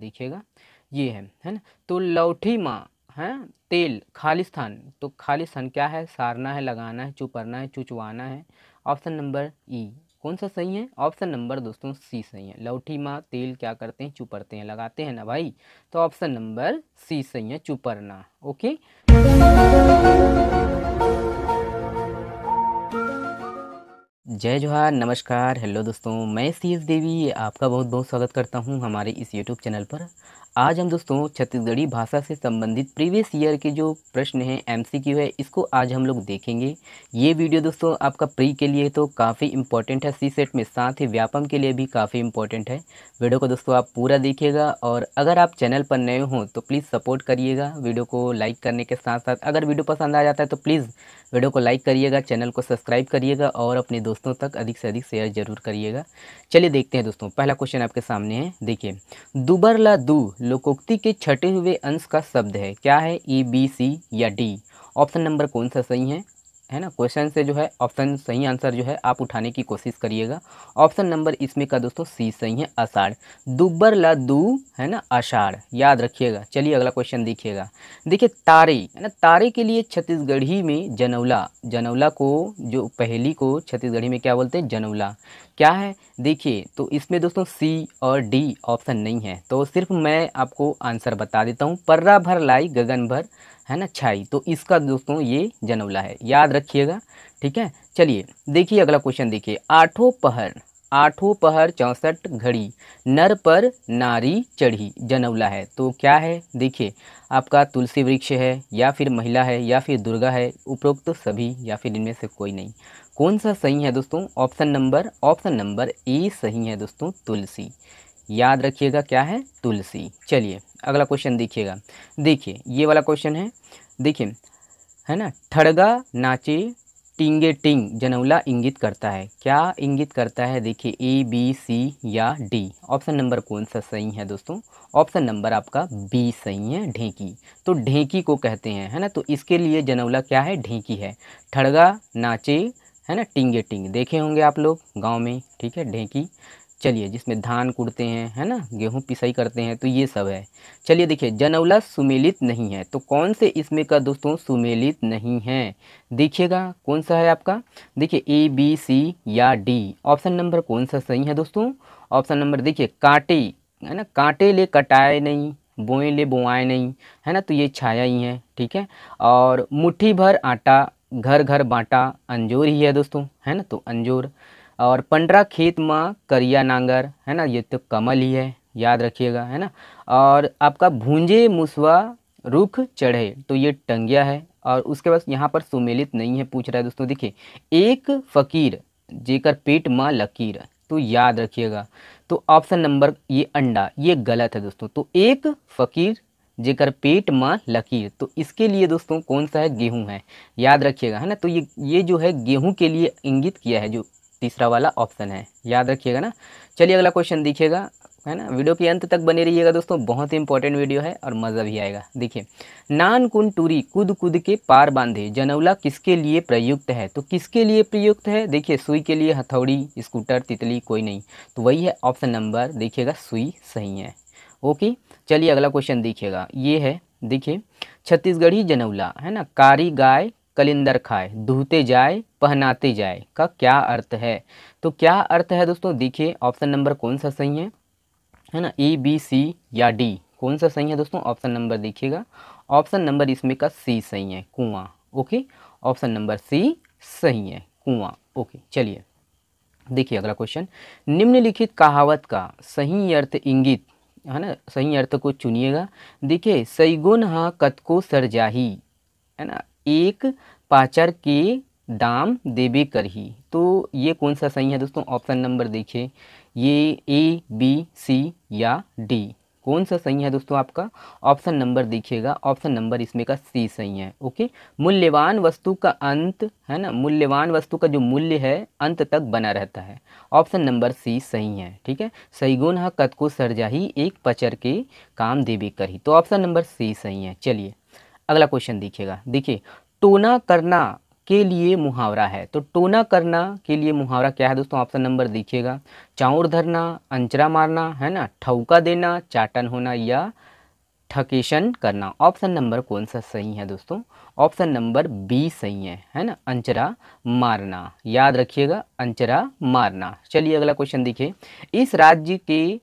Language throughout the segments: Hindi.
देखिएगा ये है ना। तो लौठी माँ है तेल खालिस्तान, तो खालिस्तान क्या है, सारना है, लगाना है, चुपरना है, चुचवाना है। ऑप्शन नंबर ई कौन सा सही है, ऑप्शन नंबर दोस्तों सी सही है। लौठी माँ तेल क्या करते हैं, चुपरते हैं, लगाते हैं ना भाई, तो ऑप्शन नंबर सी सही है, चुपरना। ओके। जय जोहार, नमस्कार, हेलो दोस्तों, मैं सी एस देवी आपका बहुत बहुत स्वागत करता हूं हमारे इस यूट्यूब चैनल पर। आज हम दोस्तों छत्तीसगढ़ी भाषा से संबंधित प्रीवियस ईयर के जो प्रश्न हैं एमसीक्यू है, इसको आज हम लोग देखेंगे। ये वीडियो दोस्तों आपका प्री के लिए तो काफ़ी इंपॉर्टेंट है, सी सेट में, साथ ही व्यापम के लिए भी काफ़ी इंपॉर्टेंट है। वीडियो को दोस्तों आप पूरा देखिएगा, और अगर आप चैनल पर नए हों तो प्लीज़ सपोर्ट करिएगा वीडियो को लाइक करने के साथ साथ। अगर वीडियो पसंद आ जाता है तो प्लीज़ वीडियो को लाइक करिएगा, चैनल को सब्सक्राइब करिएगा और अपने दोस्तों तक अधिक से अधिक शेयर जरूर करिएगा। चलिए देखते हैं दोस्तों, पहला क्वेश्चन आपके सामने है, देखिए। दुबरला दू लोकोक्ति के छटे हुए अंश का शब्द है, क्या है, ए बी सी या डी। ऑप्शन नंबर कौन सा सही है ना। क्वेश्चन से जो है ऑप्शन सही आंसर जो है आप उठाने की कोशिश करिएगा। ऑप्शन नंबर इसमें का दोस्तों सी सही है, आषाढ़। दुब्बर ला दू है ना, आषाढ़, याद रखिएगा। चलिए अगला क्वेश्चन देखिएगा, देखिए तारे है ना, तारे के लिए छत्तीसगढ़ी में जनौला, जनौला को जो पहेली को छत्तीसगढ़ी में क्या बोलते हैं, जनौला, क्या है। देखिए तो इसमें दोस्तों सी और डी ऑप्शन नहीं है, तो सिर्फ मैं आपको आंसर बता देता हूँ, पर्रा भर लाई गगन भर है ना छाई, तो इसका दोस्तों ये जनौला है, याद रखिएगा, ठीक है। चलिए देखिए अगला क्वेश्चन, देखिए आठों पहर 64 घड़ी, नर पर नारी चढ़ी, जनौला है, तो क्या है, देखिए आपका तुलसी वृक्ष है, या फिर महिला है, या फिर दुर्गा है, उपरोक्त तो सभी, या फिर इनमें से कोई नहीं। कौन सा सही है दोस्तों, ऑप्शन नंबर ए सही है दोस्तों, तुलसी, याद रखिएगा, क्या है, तुलसी। चलिए अगला क्वेश्चन देखिएगा, देखिए ये वाला क्वेश्चन है, देखिए है ना, ठड़गा नाचे टिंगे टिंग, जनौला इंगित करता है, क्या इंगित करता है, देखिए ए बी सी या डी। ऑप्शन नंबर कौन सा सही है दोस्तों, ऑप्शन नंबर आपका बी सही है, ढेंकी, तो ढेंकी को कहते हैं, है ना, तो इसके लिए जनौला क्या है, ढेंकी है। ठड़गा नाचे है ना, टिंगे टिंग देखे होंगे आप लोग गांव में, ठीक है, ढेंकी। चलिए जिसमें धान कूटते हैं, है ना, गेहूं पिसाई करते हैं, तो ये सब है। चलिए देखिए जनौला सुमेलित नहीं है, तो कौन से इसमें का दोस्तों सुमेलित नहीं है, देखिएगा कौन सा है आपका, देखिए ए बी सी या डी। ऑप्शन नंबर कौन सा सही है दोस्तों, ऑप्शन नंबर देखिए कांटे, है ना, कांटे ले कटाए नहीं, बोए ले बोआए नहीं, है ना, तो ये छाया ही है, ठीक है। और मुट्ठी भर आटा घर घर बांटा, अंजोर ही है दोस्तों, है ना, तो अंजोर। और पंडरा खेत माँ करिया नांगर, है ना, ये तो कमल ही है, याद रखिएगा, है ना। और आपका भूंजे मुसवा रुख चढ़े, तो ये टंगिया है। और उसके बाद यहाँ पर सुमेलित नहीं है पूछ रहा है दोस्तों, देखिए एक फकीर जेकर पेट माँ लकीर, तो याद रखिएगा, तो ऑप्शन नंबर ये अंडा, ये गलत है दोस्तों, तो एक फकीर जेकर पेट माँ लकीर, तो इसके लिए दोस्तों कौन सा है, गेहूं है, याद रखिएगा, है ना। तो ये जो है गेहूं के लिए इंगित किया है, जो तीसरा वाला ऑप्शन है, याद रखिएगा ना। चलिए अगला क्वेश्चन देखिएगा, है ना, वीडियो के अंत तक बने रहिएगा दोस्तों, बहुत ही इंपॉर्टेंट वीडियो है और मज़ा भी आएगा। देखिए नान कुन टूरी कूद कूद के पार बांधे, जनौला किसके लिए प्रयुक्त है, तो किसके लिए प्रयुक्त है, देखिए सुई के लिए, हथौड़ी, स्कूटर, तितली, कोई नहीं, तो वही है ऑप्शन नंबर, देखिएगा सुई सही है। ओके। चलिए अगला क्वेश्चन देखिएगा, ये है, देखिए छत्तीसगढ़ी जनौला, है ना, कारी गाय कलिंदर खाए, दूहते जाए पहनाते जाए का क्या अर्थ है, तो क्या अर्थ है दोस्तों, देखिए ऑप्शन नंबर कौन सा सही है ना, ए बी सी या डी, कौन सा सही है दोस्तों, ऑप्शन नंबर देखिएगा, ऑप्शन नंबर इसमें का सी सही है, कुआं। ओके, ऑप्शन नंबर सी सही है, कुआं। ओके। चलिए देखिए अगला क्वेश्चन, निम्नलिखित कहावत का सही अर्थ इंगित, है ना, सही अर्थ को चुनिएगा। देखिए सैगुन हा कतको सरजाही, है ना, एक पाचर के दाम देबे करही, तो ये कौन सा सही है दोस्तों, ऑप्शन नंबर देखिए, ये ए बी सी या डी, कौन सा सही है दोस्तों आपका, ऑप्शन नंबर देखिएगा, ऑप्शन नंबर इसमें का सी सही है। ओके, मूल्यवान वस्तु का अंत, है ना, मूल्यवान वस्तु का जो मूल्य है अंत तक बना रहता है, ऑप्शन नंबर सी सही है, ठीक है। सैगुन हा कतको सरजाही एक पचर के काम देबे करही, तो ऑप्शन नंबर सी सही है। चलिए अगला क्वेश्चन देखिएगा, देखिए टोना करना के लिए मुहावरा है। तो टोना करना के लिए मुहावरा क्या है दोस्तों? ऑप्शन नंबर देखिएगा, चाउर धरना, अंचरा मारना, है ना, ठौका देना, चाटन होना या ठकेशन करना। ऑप्शन नंबर कौन सा सही है दोस्तों? ऑप्शन नंबर बी सही है ना, अंचरा मारना। याद रखिएगा, अंचरा मारना। चलिए अगला क्वेश्चन देखिए, इस राज्य के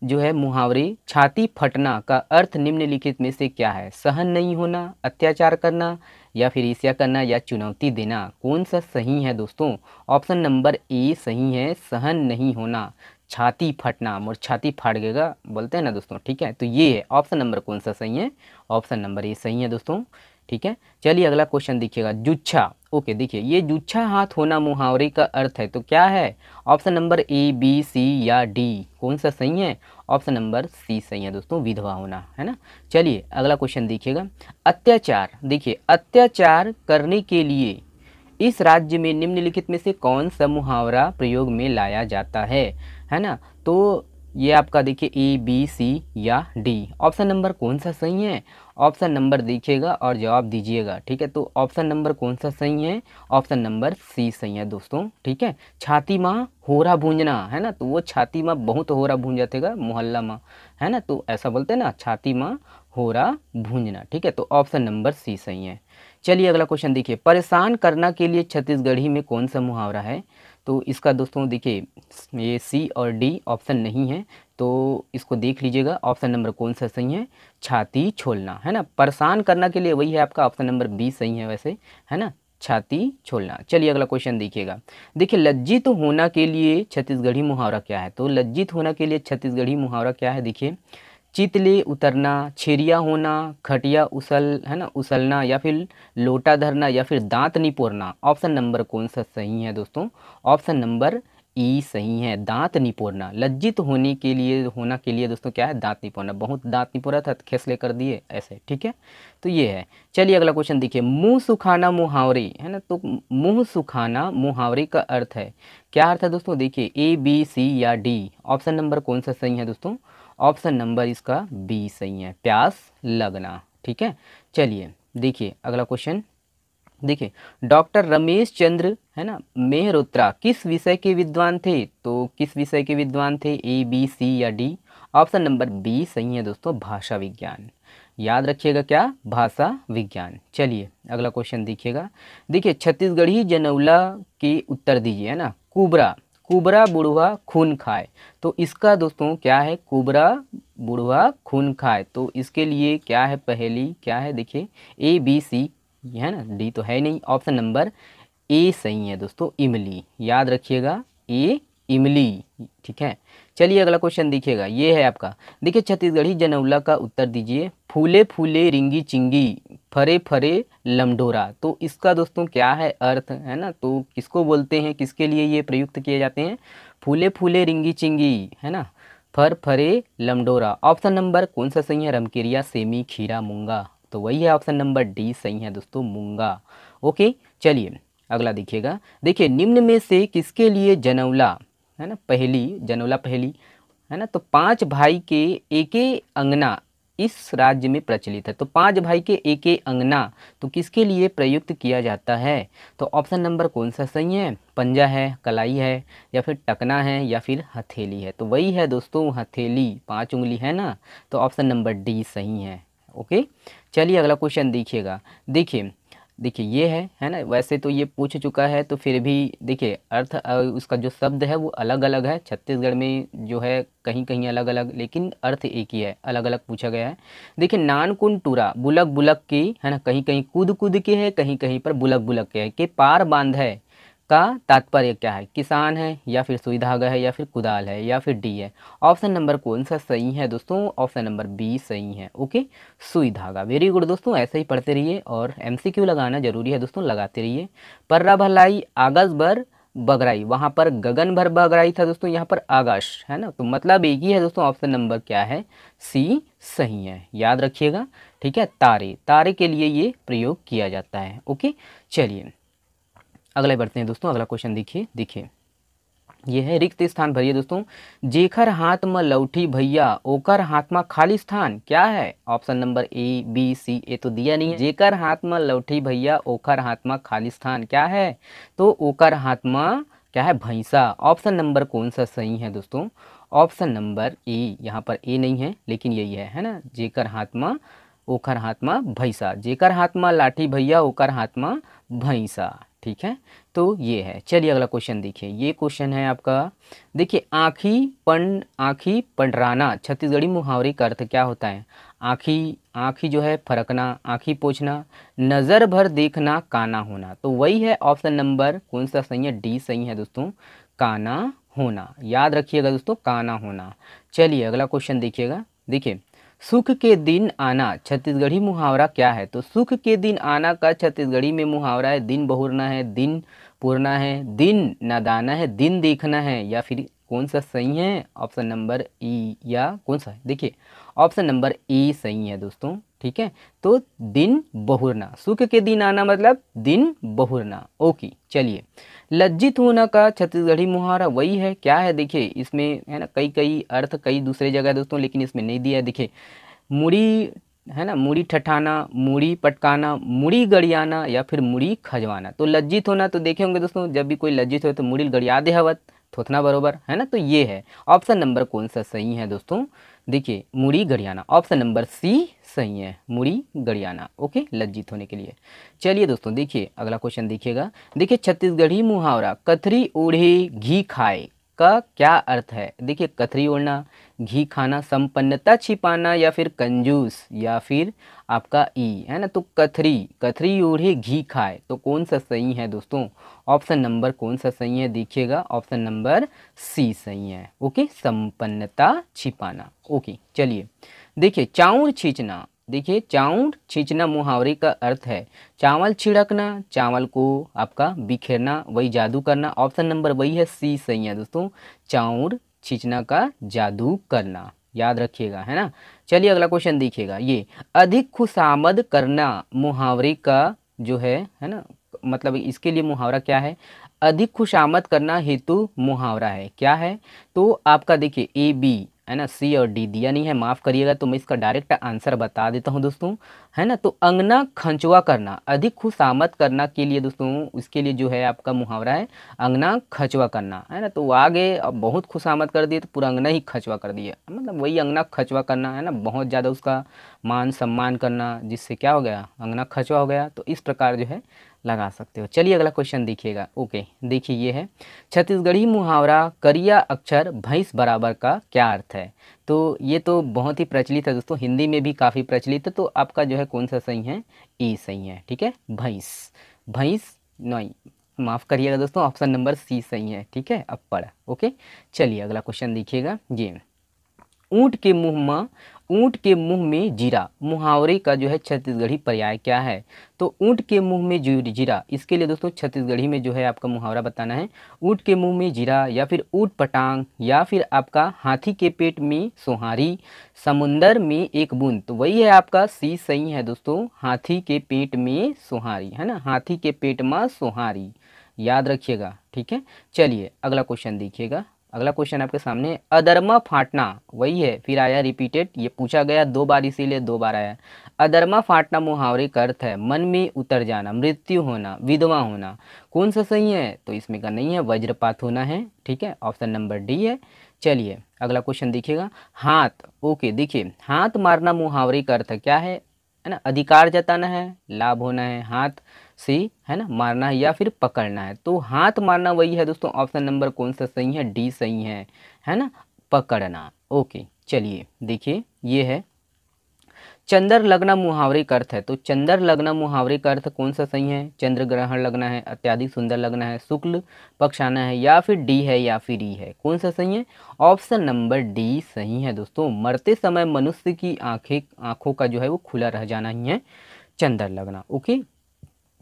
जो है मुहावरे छाती फटना का अर्थ निम्नलिखित में से क्या है? सहन नहीं होना, अत्याचार करना, या फिर ईर्ष्या करना, या चुनौती देना। कौन सा सही है दोस्तों? ऑप्शन नंबर ए सही है, सहन नहीं होना, छाती फटना, मोर छाती फाड़ गएगा बोलते हैं ना दोस्तों, ठीक है। तो ये है ऑप्शन नंबर कौन सा सही है? ऑप्शन नंबर ए सही है दोस्तों, ठीक है। चलिए अगला क्वेश्चन देखिएगा, जुच्छा। ओके, देखिए ये जुच्छा हाथ होना मुहावरे का अर्थ है, तो क्या है? ऑप्शन नंबर ए, बी, सी या डी, कौन सा सही है? ऑप्शन नंबर सी सही है दोस्तों, विधवा होना, है ना। चलिए अगला क्वेश्चन देखिएगा, अत्याचार। देखिए अत्याचार करने के लिए इस राज्य में निम्नलिखित में से कौन सा मुहावरा प्रयोग में लाया जाता है ना। तो ये आपका देखिए ए, बी, सी या डी, ऑप्शन नंबर कौन सा सही है? ऑप्शन नंबर देखिएगा और जवाब दीजिएगा, ठीक है। तो ऑप्शन नंबर कौन सा सही है? ऑप्शन नंबर सी सही है दोस्तों, ठीक है। छाती माँ होरा भूंजना, है ना, तो वो छाती माँ बहुत होरा भूंज जातेगा मोहल्ला माँ, है ना, तो ऐसा बोलते हैं ना, छाती माँ होरा भूंजना, ठीक है। तो ऑप्शन नंबर सी सही है। चलिए अगला क्वेश्चन देखिए, परेशान करना के लिए छत्तीसगढ़ी में कौन सा मुहावरा है? तो इसका दोस्तों देखिए ये सी और डी ऑप्शन नहीं है, तो इसको देख लीजिएगा, ऑप्शन नंबर कौन सा सही है? छाती छोलना, है ना। परेशान करना के लिए वही है आपका, ऑप्शन नंबर बी सही है वैसे, है ना, छाती छोलना। चलिए अगला क्वेश्चन देखिएगा, देखिए लज्जित होना के लिए छत्तीसगढ़ी मुहावरा क्या है? तो लज्जित होना के लिए छत्तीसगढ़ी मुहावरा क्या है? देखिए चितले उतरना, छेरिया होना, खटिया उसल, है ना, उसलना, या फिर लोटा धरना, या फिर दांत निपोरना। ऑप्शन नंबर कौन सा सही है दोस्तों? ऑप्शन नंबर ई सही है, दांत निपोरना। लज्जित होने के लिए, होना के लिए दोस्तों क्या है? दांत निपोरना। बहुत दांत निपोरा था, खेसले कर दिए ऐसे, ठीक है। तो ये है। चलिए अगला क्वेश्चन देखिए, मुंह सुखाना मुहावरे, है ना, तो मुंह सुखाना मुहावरे का अर्थ है, क्या अर्थ है दोस्तों? देखिए ए, बी, सी या डी, ऑप्शन नंबर कौन सा सही है दोस्तों? ऑप्शन नंबर इसका बी सही है, प्यास लगना, ठीक है। चलिए देखिए अगला क्वेश्चन देखिए, डॉक्टर रमेश चंद्र, है ना, मेहरोत्रा किस विषय के विद्वान थे? तो किस विषय के विद्वान थे? ए, बी, सी या डी, ऑप्शन नंबर बी सही है दोस्तों, भाषा विज्ञान। याद रखिएगा क्या? भाषा विज्ञान। चलिए अगला क्वेश्चन देखिएगा, देखिए छत्तीसगढ़ी जनौला के उत्तर दीजिए, है ना। कुबरा, कुबरा बुढ़वा खून खाए, तो इसका दोस्तों क्या है? कुबरा बुढ़वा खून खाए, तो इसके लिए क्या है? पहली क्या है? देखिए ए, बी, सी, है ना, डी तो है नहीं, ऑप्शन नंबर ए सही है दोस्तों, इमली। याद रखिएगा, ए इमली, ठीक है। चलिए अगला क्वेश्चन देखिएगा, ये है आपका, देखिए छत्तीसगढ़ी जनौला का उत्तर दीजिए, फूले फूले रिंगी चिंगी, फरे फरे लमडोरा। तो इसका दोस्तों क्या है अर्थ, है ना, तो किसको बोलते हैं, किसके लिए ये प्रयुक्त किए जाते हैं? फूले फूले रिंगी चिंगी, है ना, फर फरे लमडोरा। ऑप्शन नंबर कौन सा सही है? रमकेरिया, सेमी, खीरा, मूंगा, तो वही है ऑप्शन नंबर डी सही है दोस्तों, मूंगा। ओके, चलिए अगला देखिएगा, देखिए निम्न में से किसके लिए जनौला, है ना, पहली जनौला पहली, है ना, तो 5 भाई के एके अंगना इस राज्य में प्रचलित है। तो 5 भाई के एके अंगना तो किसके लिए प्रयुक्त किया जाता है? तो ऑप्शन नंबर कौन सा सही है? पंजा है, कलाई है, या फिर टकना है, या फिर हथेली है, तो वही है दोस्तों हथेली, 5 उंगली, है ना, तो ऑप्शन नंबर डी सही है। ओके, चलिए अगला क्वेश्चन देखिएगा, देखिए देखिए ये है ना, वैसे तो ये पूछ चुका है, तो फिर भी देखिए अर्थ उसका जो शब्द है वो अलग अलग है, छत्तीसगढ़ में जो है कहीं कहीं अलग अलग, लेकिन अर्थ एक ही है, अलग अलग पूछा गया है। देखिए नानकुन टूरा बुलक बुलक की, है ना, कहीं कहीं कूद कूद के है, कहीं कहीं पर बुलक बुलक के है, के पार बांध है का तात्पर्य क्या है? किसान है, या फिर सुई धागा है, या फिर कुदाल है, या फिर डी है। ऑप्शन नंबर कौन सा सही है दोस्तों? ऑप्शन नंबर बी सही है, ओके, सुई धागा। वेरी गुड दोस्तों, ऐसे ही पढ़ते रहिए और एमसीक्यू लगाना जरूरी है दोस्तों, लगाते रहिए। पर्रा भलाई आगज बर बगराई, वहाँ पर गगन भर बगराई था दोस्तों, यहाँ पर आकाश, है ना, तो मतलब एक ही है दोस्तों, ऑप्शन नंबर क्या है? सी सही है, याद रखिएगा, ठीक है। तारे, तारे के लिए ये प्रयोग किया जाता है। ओके, चलिए अगले बढ़ते हैं दोस्तों, अगला क्वेश्चन देखिए, देखिए ये है रिक्त स्थान भरिए दोस्तों। जेखर हाथ में लौठी भैया ओकर हाथ में खाली स्थान क्या है? Option number A B C. A तो दिया नहीं है। जेकर हाथ में लौठी भैया ओकर हाथ में खाली स्थान क्या है? तो ओकर हाथ में क्या है? भैंसा। ऑप्शन नंबर कौन सा सही है दोस्तों? ऑप्शन नंबर ए। यहाँ पर ए नहीं है लेकिन यही है ना। जेकर हाथ में ओकर हाथ में भैंसा। जेकर हाथ में लाठी भैया ओकर हाथ में भैंसा। ठीक है, तो ये है। चलिए अगला क्वेश्चन देखिए। ये क्वेश्चन है आपका, देखिए आँखी पंडराना छत्तीसगढ़ी मुहावरे का अर्थ क्या होता है? आँखी जो है फरकना, आँखी पोछना, नज़र भर देखना, काना होना। तो वही है ऑप्शन नंबर कौन सा सही है? डी सही है दोस्तों, काना होना। याद रखिएगा दोस्तों, काना होना। चलिए अगला क्वेश्चन देखिएगा। देखिए, सुख के दिन आना छत्तीसगढ़ी मुहावरा क्या है? तो सुख के दिन आना का छत्तीसगढ़ी में मुहावरा है दिन बहुरना है, दिन पुरना है, दिन नादाना है, दिन देखना है, या फिर कौन सा सही है? ऑप्शन नंबर ई या कौन सा है? देखिए ऑप्शन नंबर ई सही है दोस्तों। ठीक है, तो दिन बहुरना, सुख के दिन आना मतलब दिन बहुरना। ओके, चलिए लज्जित होना का छत्तीसगढ़ी मुहावरा वही है क्या है? देखिए इसमें है ना कई कई अर्थ कई दूसरे जगह दोस्तों, लेकिन इसमें नहीं दिया है। देखिए मुड़ी है ना, मुड़ी ठठाना, मुड़ी पटकाना, मुड़ी गड़ियाना, या फिर मुड़ी खजवाना। तो लज्जित होना तो देखे होंगे दोस्तों, जब भी कोई लज्जित हो तो मुड़ी गड़िया दे हवत, थोथना बरोबर है ना। तो ये है ऑप्शन नंबर कौन सा सही है दोस्तों? देखिए मुड़ी गड़ियाना, ऑप्शन नंबर सी सही है, मुड़ी गड़ियाना। ओके, लज्जित होने के लिए। चलिए दोस्तों देखिए अगला क्वेश्चन देखिएगा। देखिए छत्तीसगढ़ी मुहावरा कथरी ओढ़े घी खाए का क्या अर्थ है? देखिए कथरी ओढ़ना, घी खाना, संपन्नता छिपाना, या फिर कंजूस, या फिर आपका ई है ना। तो कथरी ओढ़े घी खाए, तो कौन सा सही है दोस्तों? ऑप्शन नंबर कौन सा सही है? देखिएगा ऑप्शन नंबर सी सही है। ओके, संपन्नता छिपाना। ओके, चलिए देखिए चाउर छींचना। देखिए चाउर छींचना मुहावरे का अर्थ है चावल छिड़कना, चावल को आपका बिखेरना, वही जादू करना। ऑप्शन नंबर वही है, सी सही है दोस्तों, चाउर छींचना का जादू करना। याद रखिएगा है ना। चलिए अगला क्वेश्चन देखिएगा। ये अधिक खुशामद करना मुहावरे का जो है ना, मतलब इसके लिए मुहावरा क्या है? अधिक खुशामद करना हेतु मुहावरा है क्या है? तो आपका देखिए ए बी है ना, सी और डी दिया नहीं है, माफ़ करिएगा। तो मैं इसका डायरेक्ट आंसर बता देता हूँ दोस्तों, है ना। तो अंगना खंचवा करना, अधिक खुशामद करना के लिए दोस्तों, इसके लिए जो है आपका मुहावरा है अंगना खंचवा करना, है ना। तो वो आगे अब बहुत खुशामद कर दिए तो पूरा अंगना ही खंचवा कर दिया, मतलब वही अंगना खंचवा करना है ना, बहुत ज़्यादा उसका मान सम्मान करना, जिससे क्या हो गया? अंगना खंचवा हो गया। तो इस प्रकार जो है लगा सकते हो। चलिए अगला क्वेश्चन देखिएगा। ओके, देखिए ये है छत्तीसगढ़ी मुहावरा करिया अक्षर भैंस बराबर का क्या अर्थ है? तो ये तो बहुत ही प्रचलित है दोस्तों, हिंदी में भी काफ़ी प्रचलित है। तो आपका जो है कौन सा सही है? ए सही है। ठीक है, भैंस, भैंस नहीं, माफ़ करिएगा दोस्तों, ऑप्शन नंबर सी सही है। ठीक है, अब पढ़ा। ओके, चलिए अगला क्वेश्चन देखिएगा। ये ऊँट के मुंह में जीरा मुहावरे का जो है छत्तीसगढ़ी पर्याय क्या है? तो ऊँट के मुंह में जीरा, इसके लिए दोस्तों छत्तीसगढ़ी में जो है आपका मुहावरा बताना है ऊँट के मुंह में जीरा, या फिर ऊँट पटांग, या फिर आपका हाथी के पेट में सोहारी, समुंदर में एक बूंद। तो वही है आपका सी सही है दोस्तों, हाथी के पेट में सोहारी, है ना, हाथी के पेट में सोहारी। याद रखिएगा। ठीक है, चलिए अगला क्वेश्चन देखिएगा। अगला क्वेश्चन आपके सामने, अधर्मा फाटना वही है, फिर आया रिपीटेड, ये पूछा गया 2 बार इसीलिए 2 बार आया। अधर्मा फाटना मुहावरे का अर्थ है मन में उतर जाना, मृत्यु होना, विधवा होना। कौन सा सही है? तो इसमें का नहीं है, वज्रपात होना है। ठीक है, ऑप्शन नंबर डी है। चलिए अगला क्वेश्चन देखिएगा। हाथ, ओके देखिए हाथ मारना मुहावरे का अर्थ क्या है ना, अधिकार जताना है, लाभ होना है, हाथ से है ना मारना है, या फिर पकड़ना है। तो हाथ मारना वही है दोस्तों, ऑप्शन नंबर कौन सा सही है? डी सही है ना, पकड़ना। ओके, चलिए देखिए ये है चंद्र लगना मुहावरे का अर्थ है। तो चंद्र लगना मुहावरे का अर्थ कौन सा सही है? चंद्र ग्रहण लगना है, अत्यधिक सुंदर लगना है, शुक्ल पक्ष आना है, या फिर डी है, या फिर ई है। कौन सा सही है? ऑप्शन नंबर डी सही है दोस्तों, मरते समय मनुष्य की आंखों का जो है वो खुला रह जाना ही है चंद्र लगना। ओके,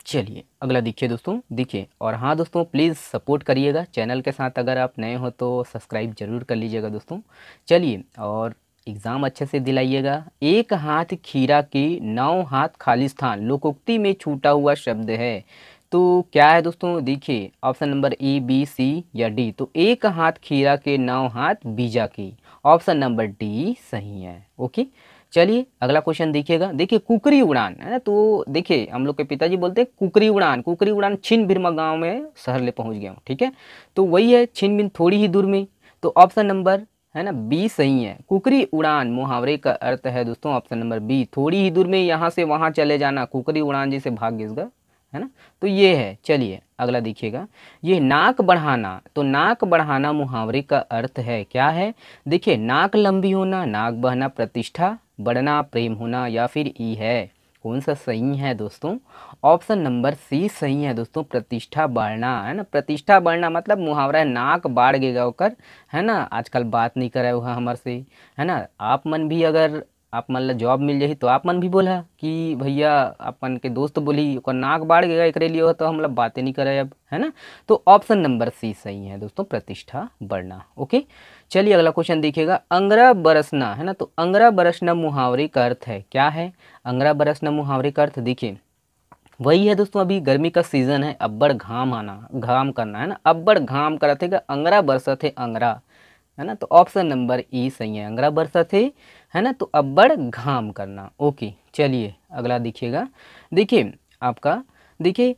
चलिए अगला देखिए दोस्तों। देखिए और हाँ दोस्तों, प्लीज़ सपोर्ट करिएगा चैनल के साथ, अगर आप नए हो तो सब्सक्राइब जरूर कर लीजिएगा दोस्तों। चलिए और एग्ज़ाम अच्छे से दिलाइएगा। एक हाथ खीरा की 9 हाथ खालिस्तान लोकोक्ति में छूटा हुआ शब्द है। तो क्या है दोस्तों, देखिए ऑप्शन नंबर ए, बी, सी या डी। तो एक हाथ खीरा के 9 हाथ बीजा के, ऑप्शन नंबर डी सही है। ओके, चलिए अगला क्वेश्चन देखिएगा। देखिए कुकरी उड़ान है ना, तो देखिए हम लोग के पिताजी बोलते हैं कुकरी उड़ान, कुकरी उड़ान छिन भिरमा गांव में शहर ले पहुंच गया हूँ। ठीक है, तो वही है छिन भिन थोड़ी ही दूर में। तो ऑप्शन नंबर है ना बी सही है। कुकरी उड़ान मुहावरे का अर्थ है दोस्तों ऑप्शन नंबर बी, थोड़ी ही दूर में, यहाँ से वहाँ चले जाना, कुकरी उड़ान जैसे भाग गया है ना। तो ये है। चलिए अगला देखिएगा, ये नाक बढ़ाना। तो नाक बढ़ाना मुहावरे का अर्थ है, क्या है, देखिए नाक लंबी होना, नाक बहना, प्रतिष्ठा बढ़ना, प्रेम होना, या फिर ई है। कौन सा सही है दोस्तों, ऑप्शन नंबर सी सही है दोस्तों, प्रतिष्ठा बढ़ना है ना। प्रतिष्ठा बढ़ना मतलब मुहावरा है नाक बाढ़ गएगा ओकर, है ना। आजकल बात नहीं करे हुआ हमारे से, है ना। आप मन भी अगर आप मतलब जॉब मिल जाही तो आप मन भी बोला कि भैया अपन के दोस्त बोली ओकर नाक बाढ़ गएगा एकरे लिए हो, तो हम लोग बातें नहीं करे अब, है ना। तो ऑप्शन नंबर सी सही है दोस्तों, प्रतिष्ठा बढ़ना। ओके, चलिए अगला क्वेश्चन देखिएगा, अंगरा बरसना है ना। तो अंगरा बरसना मुहावरे का अर्थ है, क्या है, अंगरा बरसना मुहावरे का अर्थ देखिए वही है दोस्तों, अभी गर्मी का सीजन है, अब्बड़ घाम आना, घाम करना है ना, अब्बड़ घाम करते अंगरा बरसत है, अंगरा है ना। तो ऑप्शन नंबर ई सही है, अंगरा बरसत है ना। तो अब्बड़ घाम करना। ओके, चलिए अगला देखिएगा। देखिए आपका, देखिए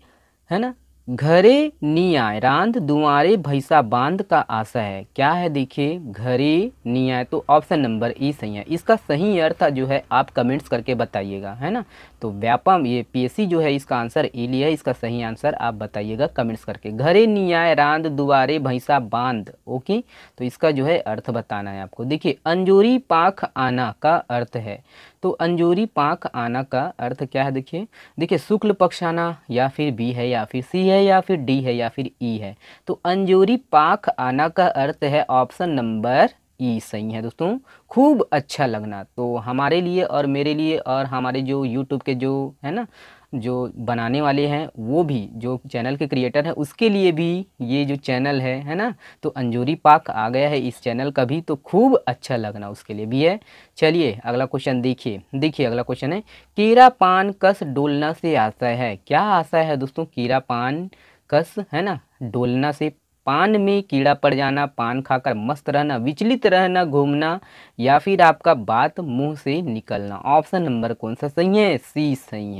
है ना, घरे नी आए रांध दुआरे भैंसा बांध का आशा है, क्या है, देखिए घरे नी आए। तो ऑप्शन नंबर ई सही है। इसका सही अर्थ जो है आप कमेंट्स करके बताइएगा, है ना। तो व्यापम ये पीएससी जो है इसका आंसर ए लिया है, इसका सही आंसर आप बताइएगा कमेंट्स करके। घरे नी आए रांध दुआरे भैंसा बांध। ओके, तो इसका जो है अर्थ बताना है आपको। देखिए अंजूरी पाख आना का अर्थ है, तो अंजूरी पाख आना का अर्थ क्या है, देखिए देखिए शुक्ल पक्ष आना, या फिर बी है, या फिर सी है, या फिर डी है, या फिर ई है। तो अंजूरी पाख आना का अर्थ है ऑप्शन नंबर ई सही है दोस्तों, खूब अच्छा लगना। तो हमारे लिए और मेरे लिए और हमारे जो यूट्यूब के जो है ना जो बनाने वाले हैं, वो भी जो चैनल के क्रिएटर हैं उसके लिए भी ये जो चैनल है ना, तो अंजूरी पाक आ गया है इस चैनल का भी, तो खूब अच्छा लगना उसके लिए भी है। चलिए अगला क्वेश्चन देखिए। देखिए अगला क्वेश्चन है, कीड़ा पान कस डोलना से आशय है, क्या आशय है दोस्तों, कीड़ा पान कस है ना डोलना से, पान में कीड़ा पड़ जाना, पान खाकर मस्त रहना, विचलित रहना, घूमना, या फिर आपका बात मुंह से निकलना। ऑप्शन नंबर कौन सा सही है, सी सही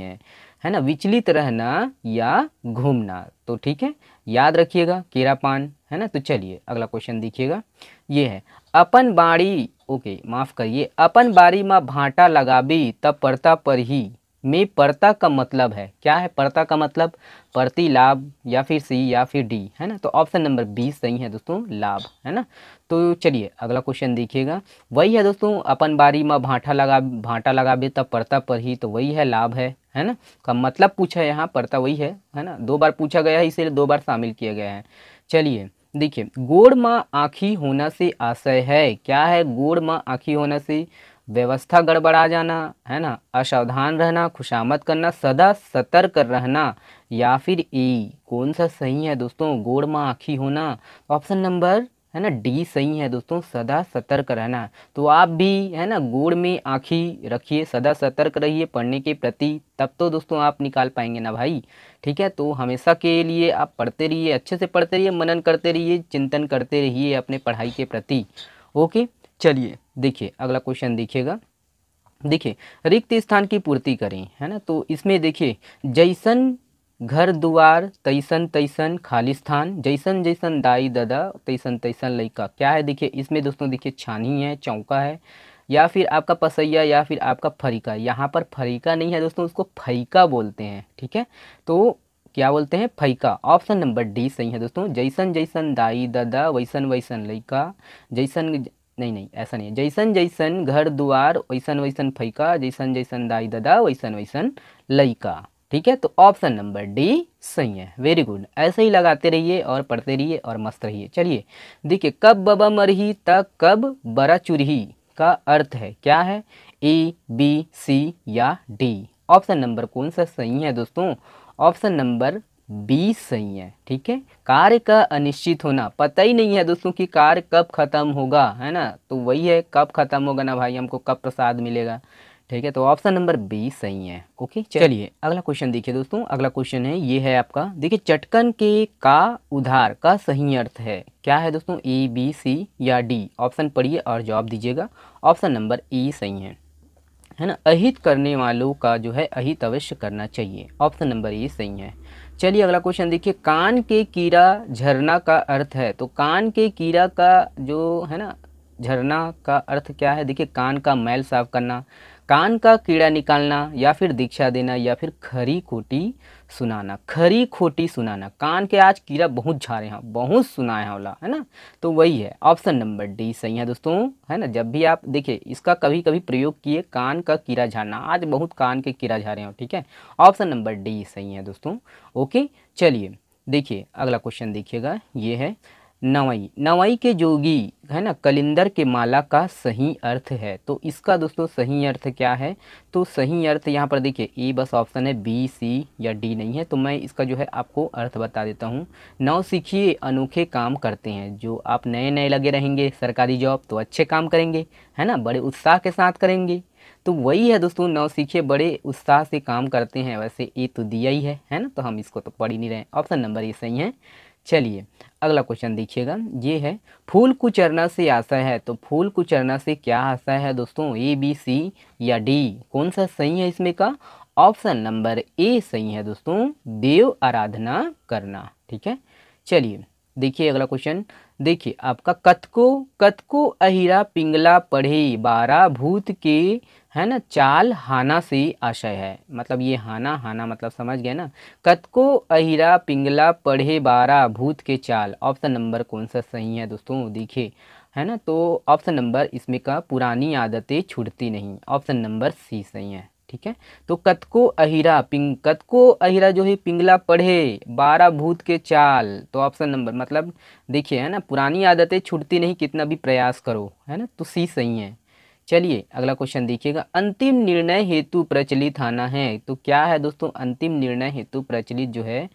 है ना, विचलित रहना या घूमना। तो ठीक है, याद रखिएगा कीड़ा पान, है ना। तो चलिए अगला क्वेश्चन देखिएगा, ये है अपन बाड़ी, ओके माफ करिए, अपन बाड़ी में भाटा लगाबी तब परता पर ही, में परता का मतलब है, क्या है परता का मतलब, प्रति लाभ, या फिर सी, या फिर डी, है ना। तो ऑप्शन नंबर बी सही है दोस्तों, लाभ, है ना। तो चलिए अगला क्वेश्चन देखिएगा, वही है दोस्तों, अपन बारी में भाटा लगाबे तब परता पर ही, तो वही है लाभ है ना। का मतलब पूछा है यहाँ, परता वही है ना, 2 बार पूछा गया है इसीलिए 2 बार शामिल किया गया है। चलिए देखिए, गोड़ में आँखी होना से आशय है, क्या है, गोड़ में आँखी होना से व्यवस्था गड़बड़ा जाना, है ना, असावधान रहना, खुशामद करना, सदा सतर्क रहना, या फिर ई। कौन सा सही है दोस्तों, गोड़ में आँखी होना, ऑप्शन नंबर है ना डी सही है दोस्तों, सदा सतर्क रहना। तो आप भी है ना गोड़ में आँखी रखिए, सदा सतर्क रहिए पढ़ने के प्रति, तब तो दोस्तों आप निकाल पाएंगे ना भाई। ठीक है, तो हमेशा के लिए आप पढ़ते रहिए, अच्छे से पढ़ते रहिए, मनन करते रहिए, चिंतन करते रहिए अपने पढ़ाई के प्रति। ओके, चलिए देखिए अगला क्वेश्चन देखिएगा। देखिए रिक्त स्थान की पूर्ति करें, है ना। तो इसमें देखिए जैसन घर दुआर तैसन तैसन खाली स्थान, जैसन जैसन दाई दादा तैसन तैसन लइका, क्या है, देखिए इसमें दोस्तों देखिए छानी है, चौका है, या फिर आपका पसैया, या फिर आपका फरीका। यहाँ पर फरीका नहीं है दोस्तों, उसको फैका बोलते हैं। ठीक है, तो क्या बोलते हैं, फैका। ऑप्शन नंबर डी सही है दोस्तों, जैसन जैसन दाई दादा वैसन वैसन लइका, जैसन नहीं ऐसा नहीं है, जैसन जैसन घर दुआर वैसन वैसन फैका, जैसन जैसन दाई दादा वैसन वैसन लइका। ठीक है, तो ऑप्शन नंबर डी सही है, वेरी गुड। ऐसे ही लगाते रहिए और पढ़ते रहिए और मस्त रहिए। चलिए देखिए, कब बबा मरही तब कब बरा चुरही का अर्थ है, क्या है, ए, बी, सी या डी। ऑप्शन नंबर कौन सा सही है दोस्तों, ऑप्शन नंबर बी सही है। ठीक है, कार्य का अनिश्चित होना, पता ही नहीं है दोस्तों कि कार्य कब खत्म होगा, है ना। तो वही है, कब खत्म होगा ना भाई, हमको कब प्रसाद मिलेगा। ठीक है, तो ऑप्शन नंबर बी सही है। ओके, चलिए अगला क्वेश्चन देखिए दोस्तों। अगला क्वेश्चन है, ये है आपका, देखिए चटकन के का उधार का सही अर्थ है क्या है दोस्तों, ए बी सी या डी। ऑप्शन पढ़िए और जवाब दीजिएगा। ऑप्शन नंबर ई सही है ना। अहित करने वालों का जो है अहित अवश्य करना चाहिए। ऑप्शन नंबर ए सही है। चलिए अगला क्वेश्चन देखिए, कान के कीड़ा झरना का अर्थ है। तो कान के कीड़ा का जो है ना झरना का अर्थ क्या है, देखिए कान का मैल साफ करना, कान का कीड़ा निकालना, या फिर दीक्षा देना, या फिर खरी खोटी सुनाना। खरी खोटी सुनाना, कान के आज कीड़ा बहुत झारे हैं, बहुत सुनाए हैं वाला, है ना, तो वही है। ऑप्शन नंबर डी सही है दोस्तों, है ना। जब भी आप देखिए इसका कभी कभी प्रयोग किए, कान का कीड़ा झाड़ना, आज बहुत कान के कीड़ा झारे हैं, ठीक है। ऑप्शन नंबर डी सही है दोस्तों। ओके, चलिए देखिए अगला क्वेश्चन देखिएगा, ये है, नवई, नवई के जोगी, है ना, कलिंदर के माला का सही अर्थ है। तो इसका दोस्तों सही अर्थ क्या है, तो सही अर्थ यहाँ पर देखिए, ए बस ऑप्शन है, बी सी या डी नहीं है। तो मैं इसका जो है आपको अर्थ बता देता हूँ। नव सीखिए अनोखे काम करते हैं। जो आप नए नए लगे रहेंगे सरकारी जॉब, तो अच्छे काम करेंगे, है ना, बड़े उत्साह के साथ करेंगे। तो वही है दोस्तों, नव सीखिए बड़े उत्साह से काम करते हैं। वैसे ए तो दिया ही है ना, तो हम इसको तो पढ़ ही नहीं रहे। ऑप्शन नंबर ए सही है। चलिए अगला क्वेश्चन देखिएगा, ये है, फूल कुचरना से आशा है। तो फूल कुचरना से क्या आशा है दोस्तों, ए बी सी या डी, कौन सा सही है इसमें का। ऑप्शन नंबर ए सही है दोस्तों, देव आराधना करना, ठीक है। चलिए देखिए अगला क्वेश्चन, देखिए आपका, कतको कतको अहिरा पिंगला पढ़े, 12 भूत के, है ना, चाल हाना से आशय है। मतलब ये हाना, हाना मतलब समझ गए ना। कतको अहिरा पिंगला पढ़े, 12 भूत के चाल। ऑप्शन नंबर कौन सा सही है दोस्तों, देखिए, है ना, तो ऑप्शन नंबर इसमें का पुरानी आदतें छूटती नहीं। ऑप्शन नंबर सी सही है, ठीक है। तो कतको अहिरा कतको अहिरा जो है पिंगला पढ़े, 12 भूत के चाल। तो ऑप्शन नंबर मतलब देखिए, है ना, पुरानी आदतें छूटती नहीं कितना भी प्रयास करो, है ना, तो सी सही है। चलिए अगला क्वेश्चन देखिएगा, अंतिम निर्णय हेतु प्रचलित आना है। तो क्या है दोस्तों, अंतिम निर्णय हेतु प्रचलित जो है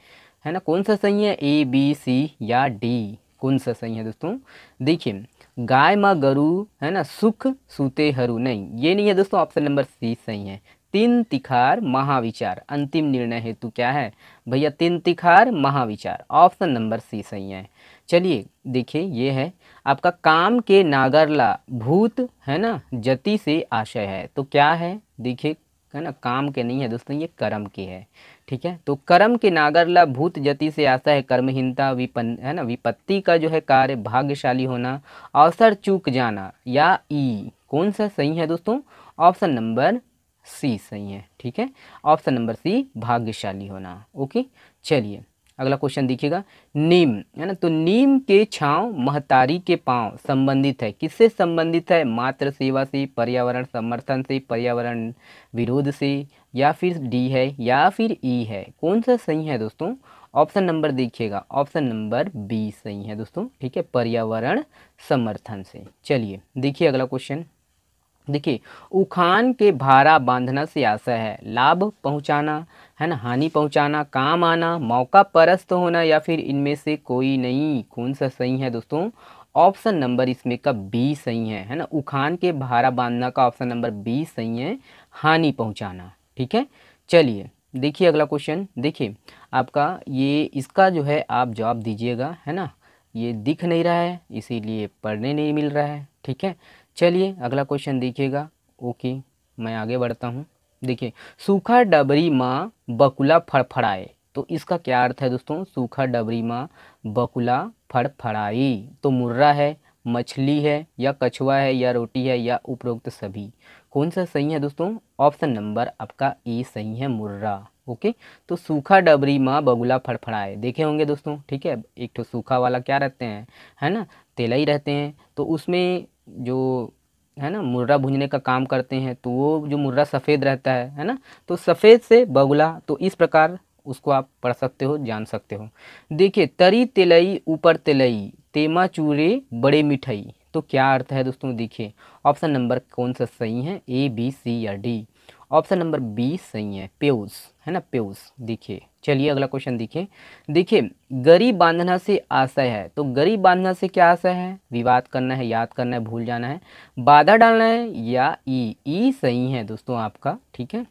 ना, कौन सा सही है, ए बी सी या डी, कौन सा सही है दोस्तों। देखिए, गाय माँ गरु, है ना, सुख सूते हरू, नहीं ये नहीं है दोस्तों। ऑप्शन नंबर सी सही है। तीन तिखार महाविचार, अंतिम निर्णय हेतु क्या है भैया, तीन तिखार महाविचार। ऑप्शन नंबर सी सही है। चलिए देखिए, ये है आपका, काम के नागरला भूत, है ना, जति से आशय है। तो क्या है देखिए, है ना, काम के नहीं है दोस्तों, ये कर्म के है, ठीक है। तो कर्म के नागरला भूत जति से आशा है, कर्महीनता है ना, विपत्ति का जो है कार्य, भाग्यशाली होना, अवसर चूक जाना, या ई, कौन सा सही है दोस्तों। ऑप्शन नंबर सी सही है, ठीक है। ऑप्शन नंबर सी, भाग्यशाली होना। ओके, चलिए अगला क्वेश्चन देखिएगा, नीम, है ना, तो नीम के छांव महतारी के पांव संबंधित है, किससे संबंधित है, मातृ सेवा से, पर्यावरण समर्थन से, पर्यावरण विरोध से, या फिर डी है, या फिर ई है, कौन सा सही है दोस्तों। ऑप्शन नंबर देखिएगा, ऑप्शन नंबर बी सही है दोस्तों, ठीक है, पर्यावरण समर्थन से। चलिए देखिए अगला क्वेश्चन, देखिए, उखान के भारा बांधना से आशय है, लाभ पहुंचाना, है ना, हानि पहुंचाना, काम आना, मौका परस्त होना, या फिर इनमें से कोई नहीं, कौन सा सही है दोस्तों। ऑप्शन नंबर इसमें का बी सही है ना, उखान के भारा बांधना का ऑप्शन नंबर बी सही है, हानि पहुंचाना, ठीक है। चलिए देखिए अगला क्वेश्चन, देखिए आपका ये, इसका जो है आप जवाब दीजिएगा, है ना, ये दिख नहीं रहा है इसीलिए पढ़ने नहीं मिल रहा है, ठीक है। चलिए अगला क्वेश्चन देखिएगा। ओके, मैं आगे बढ़ता हूँ। देखिए, सूखा डबरी माँ बकुला फड़फड़ाए। तो इसका क्या अर्थ है दोस्तों, सूखा डबरी माँ बकुला फड़फड़ाई। तो मुर्रा है, मछली है, या कछुआ है, या रोटी है, या उपरोक्त सभी, कौन सा सही है दोस्तों। ऑप्शन नंबर आपका ए सही है, मुर्रा। ओके, तो सूखा डबरी माँ बगुला फड़फड़ाए देखे होंगे दोस्तों, ठीक है। एक तो सूखा वाला क्या रहते हैं, है ना, तेलई रहते हैं, तो उसमें जो है ना मुर्रा भूनने का काम करते हैं, तो वो जो मुर्रा सफ़ेद रहता है ना, तो सफ़ेद से बगुला, तो इस प्रकार उसको आप पढ़ सकते हो, जान सकते हो। देखिए, तरी तेलई ऊपर तेलई, तेमा चूरे बड़े मिठाई। तो क्या अर्थ है दोस्तों, देखिए ऑप्शन नंबर कौन सा सही है, ए बी सी या डी। ऑप्शन नंबर बी सही है, पेउस, है ना, पेउस। देखिए चलिए अगला क्वेश्चन देखिए। देखिए गरी बांधना से आशय है, तो गरी बांधना से क्या आशय है? विवाद करना है, याद करना है, भूल जाना है, बाधा डालना है, या ई सही है दोस्तों आपका, ठीक है,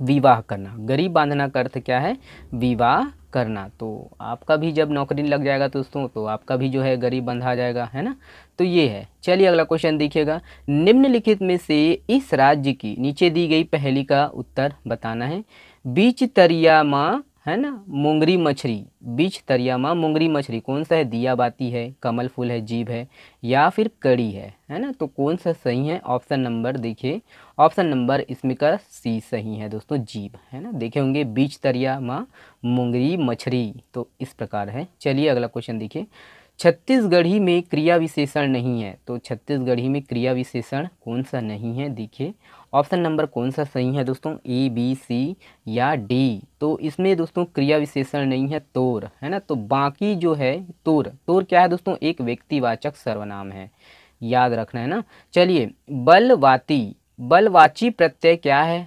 विवाह करना। गरीब बांधना का अर्थ क्या है? विवाह करना। तो आपका भी जब नौकरी लग जाएगा दोस्तों, तो आपका भी जो है गरीब बंधा जाएगा, है ना। तो ये है। चलिए अगला क्वेश्चन देखिएगा। निम्नलिखित में से इस राज्य की नीचे दी गई पहेली का उत्तर बताना है। बीच तरियामा, है ना, मोंगरी मछली, बीच तरियामा मोंगरी मछली कौन सा है? दिया बाती है, कमल फूल है, जीभ है, या फिर कड़ी है ना। तो कौन सा सही है? ऑप्शन नंबर देखिए, ऑप्शन नंबर इसमें का सी सही है दोस्तों, जीभ, है ना। देखे होंगे बीच तरिया माँ मुंगरी मछली, तो इस प्रकार है। चलिए अगला क्वेश्चन देखिए। छत्तीसगढ़ी में क्रिया विशेषण नहीं है, तो छत्तीसगढ़ी में क्रिया विशेषण कौन सा नहीं है? देखिए ऑप्शन नंबर कौन सा सही है दोस्तों, ए बी सी या डी। तो इसमें दोस्तों क्रिया विशेषण नहीं है, तोर, है ना। तो बाकी जो है तोर, तोर क्या है दोस्तों? एक व्यक्तिवाचक सर्वनाम है, याद रखना है ना। चलिए बलवाती, बलवाची प्रत्यय क्या है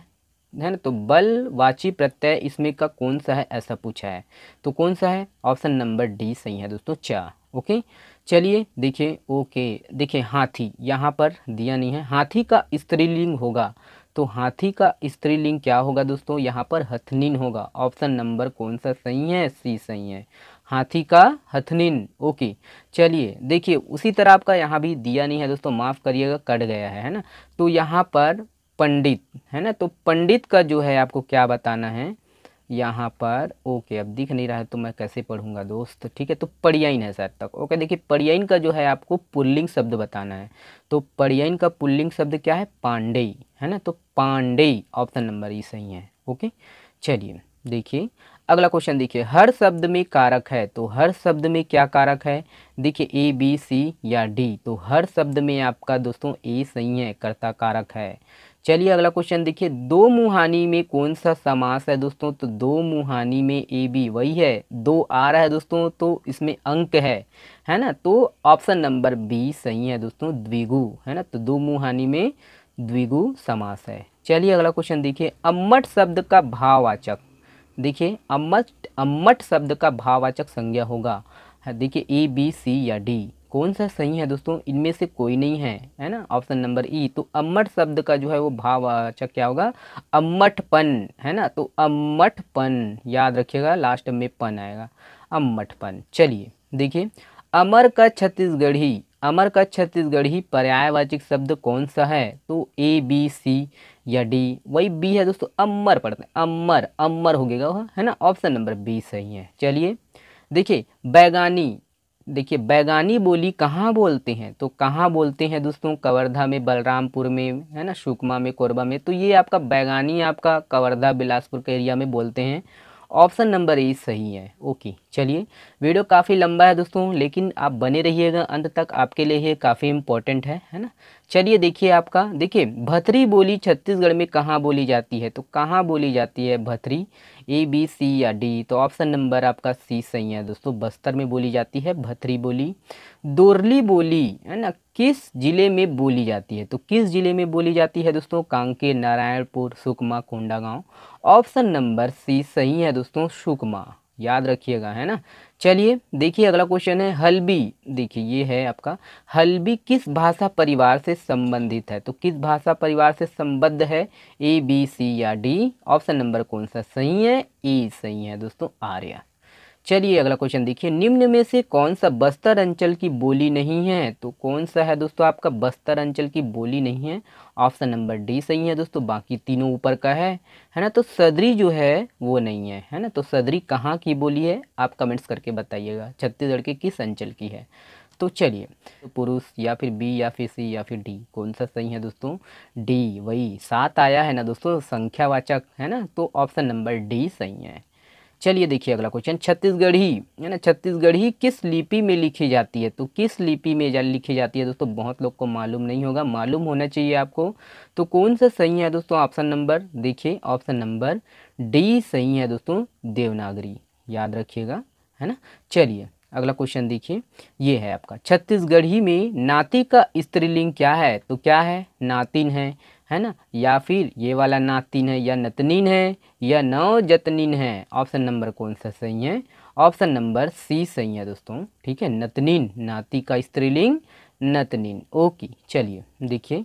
ना। तो बलवाची प्रत्यय इसमें का कौन सा है, ऐसा पूछा है। तो कौन सा है? ऑप्शन नंबर डी सही है दोस्तों, चा। ओके चलिए देखिए, ओके देखिए हाथी यहाँ पर दिया नहीं है। हाथी का स्त्रीलिंग होगा, तो हाथी का स्त्रीलिंग क्या होगा दोस्तों? यहाँ पर हथनिन होगा। ऑप्शन नंबर कौन सा सही है? सी सही है, हाथी का हथनिन। ओके चलिए देखिए, उसी तरह आपका यहाँ भी दिया नहीं है दोस्तों, माफ़ करिएगा, कट गया है ना। तो यहाँ पर पंडित, है ना। तो पंडित का जो है आपको क्या बताना है यहाँ पर? ओके अब दिख नहीं रहा है तो मैं कैसे पढ़ूंगा दोस्त, ठीक है। तो पर्यायन है शायद तक। ओके देखिए पर्यायन का जो है आपको पुल्लिंग शब्द बताना है। तो पर्यायन का पुल्लिंग शब्द क्या है? पांडेय, है ना। तो पांडेय ऑप्शन नंबर ई सही है। ओके चलिए देखिए अगला क्वेश्चन देखिए। हर शब्द में कारक है, तो हर शब्द में क्या कारक है? देखिए ए बी सी या डी। तो हर शब्द में आपका दोस्तों ए सही है, कर्ता कारक है। चलिए अगला क्वेश्चन देखिए। दो मुहानी में कौन सा समास है दोस्तों? तो दो मुहानी में ए बी वही है, दो आ रहा है दोस्तों, तो इसमें अंक है ना। तो ऑप्शन नंबर बी सही है दोस्तों, द्विगु, है ना। तो दो मुहानी में द्विगु समास है। चलिए अगला क्वेश्चन देखिए। अम्मट शब्द का भाववाचक, देखिए अम्मट, अम्मट शब्द का भाववाचक संज्ञा होगा, देखिए ए बी सी या डी। कौन सा सही है दोस्तों? इनमें से कोई नहीं है ना। ऑप्शन नंबर ई। तो अम्मट शब्द का जो है वो भाववाचक क्या होगा? अम्मटपन, है ना। तो अम्मटपन याद रखिएगा, लास्ट में पन आएगा, अम्मटपन। चलिए देखिए अमर का छत्तीसगढ़ी, अमर का छत्तीसगढ़ी पर्यायवाचक शब्द कौन सा है? तो ए बी सी या डी। वही बी है दोस्तों, अमर पढ़ते हैं, अमर, अमर हो गएगा वो, है ना। ऑप्शन नंबर बी सही है। चलिए देखिए बैगानी, देखिए बैगानी बोली कहाँ बोलते हैं? तो कहाँ बोलते हैं दोस्तों? कवर्धा में, बलरामपुर में, है ना, सुकमा में, कोरबा में। तो ये आपका बैगानी आपका कवर्धा बिलासपुर के एरिया में बोलते हैं। ऑप्शन नंबर ए सही है। ओके चलिए वीडियो काफ़ी लंबा है दोस्तों, लेकिन आप बने रहिएगा अंत तक, आपके लिए ये काफ़ी इम्पोर्टेंट है ना। चलिए देखिए आपका, देखिए भथरी बोली छत्तीसगढ़ में कहाँ बोली जाती है? तो कहाँ बोली जाती है भथरी? ए बी सी या डी। तो ऑप्शन नंबर आपका सी सही है दोस्तों, बस्तर में बोली जाती है भथरी बोली। दोरली बोली, है ना, किस जिले में बोली जाती है? तो किस जिले में बोली जाती है दोस्तों? Kanker, Narayanpur, Sukma, Kondagaon. Option number C सही है दोस्तों, सुकमा, याद रखिएगा, है ना। चलिए देखिए अगला क्वेश्चन है। हल्बी, देखिए ये है आपका, हल्बी किस भाषा परिवार से संबंधित है? तो किस भाषा परिवार से संबद्ध है? ए बी सी या डी। ऑप्शन नंबर कौन सा सही है? ई सही है दोस्तों, आर्या। चलिए अगला क्वेश्चन देखिए। निम्न में से कौन सा बस्तर अंचल की बोली नहीं है? तो कौन सा है दोस्तों आपका बस्तर अंचल की बोली नहीं है? ऑप्शन नंबर डी सही है दोस्तों, बाकी तीनों ऊपर का है ना। तो सदरी जो है वो नहीं है ना। तो सदरी कहाँ की बोली है? आप कमेंट्स करके बताइएगा, छत्तीसगढ़ के किस अंचल की है। तो चलिए तो पुरुष, या फिर बी, या फिर सी, या फिर डी, कौन सा सही है दोस्तों? डी, वही 7 आया है ना दोस्तों, संख्यावाचक, है ना। तो ऑप्शन नंबर डी सही है। चलिए देखिए अगला क्वेश्चन। छत्तीसगढ़ी, है ना, छत्तीसगढ़ी किस लिपि में लिखी जाती है? तो किस लिपि में लिखी जाती है दोस्तों? बहुत लोग को मालूम नहीं होगा, मालूम होना चाहिए आपको। तो कौन सा सही है दोस्तों? ऑप्शन नंबर देखिए, ऑप्शन नंबर डी सही है दोस्तों, देवनागरी, याद रखिएगा, है ना। चलिए अगला क्वेश्चन देखिए, ये है आपका। छत्तीसगढ़ी में नाती का स्त्रीलिंग क्या है? तो क्या है? नातिन है ना, या फिर ये वाला नातिन है या नतनीन है या नवजतनीन है। ऑप्शन नंबर कौन सा सही है? ऑप्शन नंबर सी सही है दोस्तों। ठीक है, नतनीन, नाती का स्त्रीलिंग नतनीन। ओके, चलिए देखिए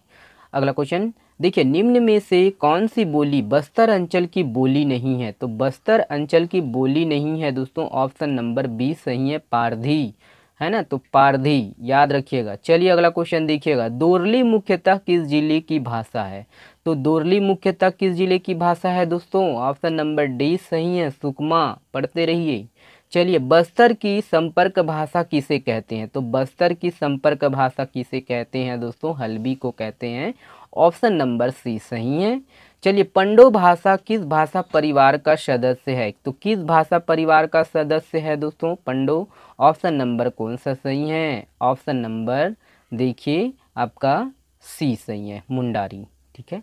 अगला क्वेश्चन। देखिए, निम्न में से कौन सी बोली बस्तर अंचल की बोली नहीं है? तो बस्तर अंचल की बोली नहीं है दोस्तों, ऑप्शन नंबर बी सही है, पारधी, है ना। तो पारधी याद रखिएगा। चलिए अगला क्वेश्चन देखिएगा। दोरली मुख्यतः किस जिले की भाषा है? तो दोरली मुख्यतः किस जिले की भाषा है दोस्तों? ऑप्शन नंबर डी सही है, सुकमा। पढ़ते रहिए। चलिए, बस्तर की संपर्क भाषा किसे कहते हैं? तो बस्तर की संपर्क भाषा किसे कहते हैं दोस्तों? हल्बी को कहते हैं। ऑप्शन नंबर सी सही है। चलिए, पंडो भाषा किस भाषा परिवार का सदस्य है? तो किस भाषा परिवार का सदस्य है दोस्तों पंडो? ऑप्शन नंबर कौन सा सही है? ऑप्शन नंबर देखिए आपका सी सही है, मुंडारी। ठीक है,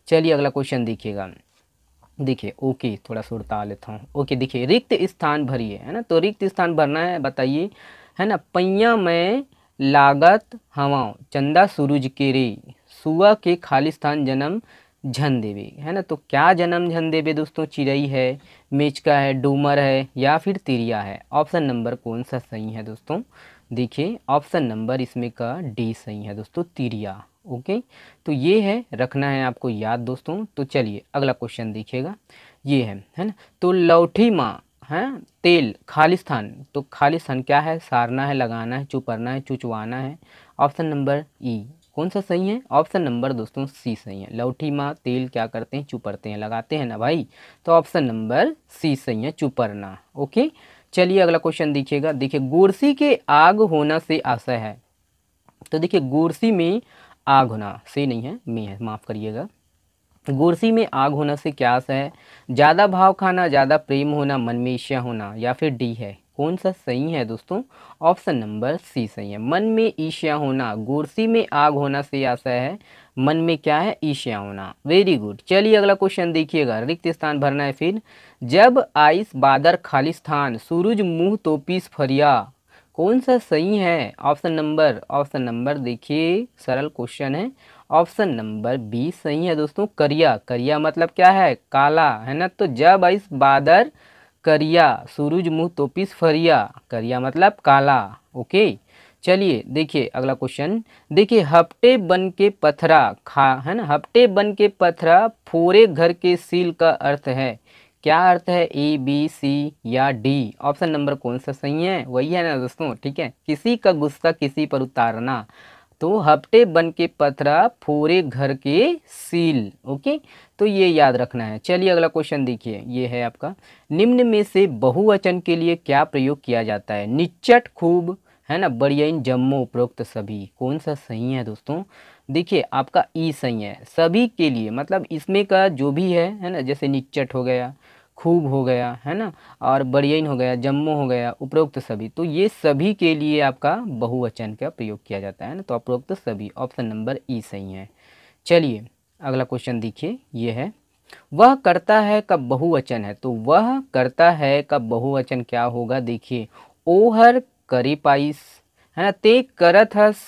चलिए अगला क्वेश्चन देखिएगा। देखिए ओके, थोड़ा सुरता लेता हूँ। ओके, देखिए रिक्त स्थान भरिए, है ना। तो रिक्त स्थान भरना है, बताइए, है ना। पैया में लागत हवाओं चंदा सूरज के रे, सुआ के खाली स्थान जन्म झन देवे, है ना। तो क्या जन्म झन देवे दोस्तों? चिड़ई है, मेचका है, डूमर है या फिर तिरिया है? ऑप्शन नंबर कौन सा सही है दोस्तों? देखिए ऑप्शन नंबर इसमें का डी सही है दोस्तों, तिरिया। ओके, तो ये है, रखना है आपको याद दोस्तों। तो चलिए अगला क्वेश्चन देखिएगा, ये है ना। तो लौठी माँ है तेल खालिस्तान, तो खालिस्तान क्या है? सारना है, लगाना है, चुपरना है, चुचवाना है। ऑप्शन नंबर ई कौन सा सही है? ऑप्शन नंबर दोस्तों सी सही है। लौठी माँ तेल क्या करते हैं? चुपरते हैं, लगाते हैं ना भाई। तो ऑप्शन नंबर सी सही है, चुपरना। ओके, चलिए अगला क्वेश्चन देखिएगा। देखिए, गोरसी के आग होना से आशय है। तो देखिए, गोरसी में आग होना से नहीं है, में है, माफ़ करिएगा। गोरसी में आग होना से क्या आशय है? ज़्यादा भाव खाना, ज़्यादा प्रेम होना, मन में ईर्ष्या होना, या फिर डी है? कौन सा सही है दोस्तों? ऑप्शन नंबर सी सही है, मन में ईर्ष्या होना। गोरसी में आग होना से आशय है मन में क्या है? ईर्ष्या होना। Very good. चलिए अगला क्वेश्चन देखिएगा, रिक्त स्थान भरना है फिर। जब आइस बादर खालिस्तान, सूरज मुँह तोपीस फरिया, कौन सा सही है? ऑप्शन नंबर देखिए, सरल क्वेश्चन है। ऑप्शन नंबर बी सही है दोस्तों, करिया। करिया मतलब क्या है? काला, है ना। तो जब आइस बादर करिया, सूरज मुँह तोपिस फरिया, करिया मतलब काला। ओके, चलिए देखिए अगला क्वेश्चन। देखिए, हफ्ते बन के पथरा खा, है ना। हफ्ते बन के पथरा फोरे घर के सील का अर्थ है, क्या अर्थ है? ए बी सी या डी? ऑप्शन नंबर कौन सा सही है? वही है ना दोस्तों। ठीक है, किसी का गुस्सा किसी पर उतारना। तो हफ्ते बन के पथरा फोरे घर के सील। ओके, तो ये याद रखना है। चलिए अगला क्वेश्चन देखिए, ये है आपका। निम्न में से बहुवचन के लिए क्या प्रयोग किया जाता है? निच्चट, खूब, है ना, बढ़िया, जम्मो, उपरोक्त सभी। कौन सा सही है दोस्तों? देखिए आपका ई सही है, सभी के लिए, मतलब इसमें का जो भी है ना, जैसे निच्चट हो गया, खूब हो गया, है ना, और बढ़ियन हो गया, जम्मो हो गया, उपरोक्त सभी, तो ये सभी के लिए आपका बहुवचन का प्रयोग किया जाता है ना। तो उपरोक्त सभी, ऑप्शन नंबर ई सही है। चलिए अगला क्वेश्चन देखिए, ये है। वह करता है का बहुवचन है, तो वह करता है का बहुवचन क्या होगा? देखिए, ओहर करे पाइस, है ना, ते करत हस,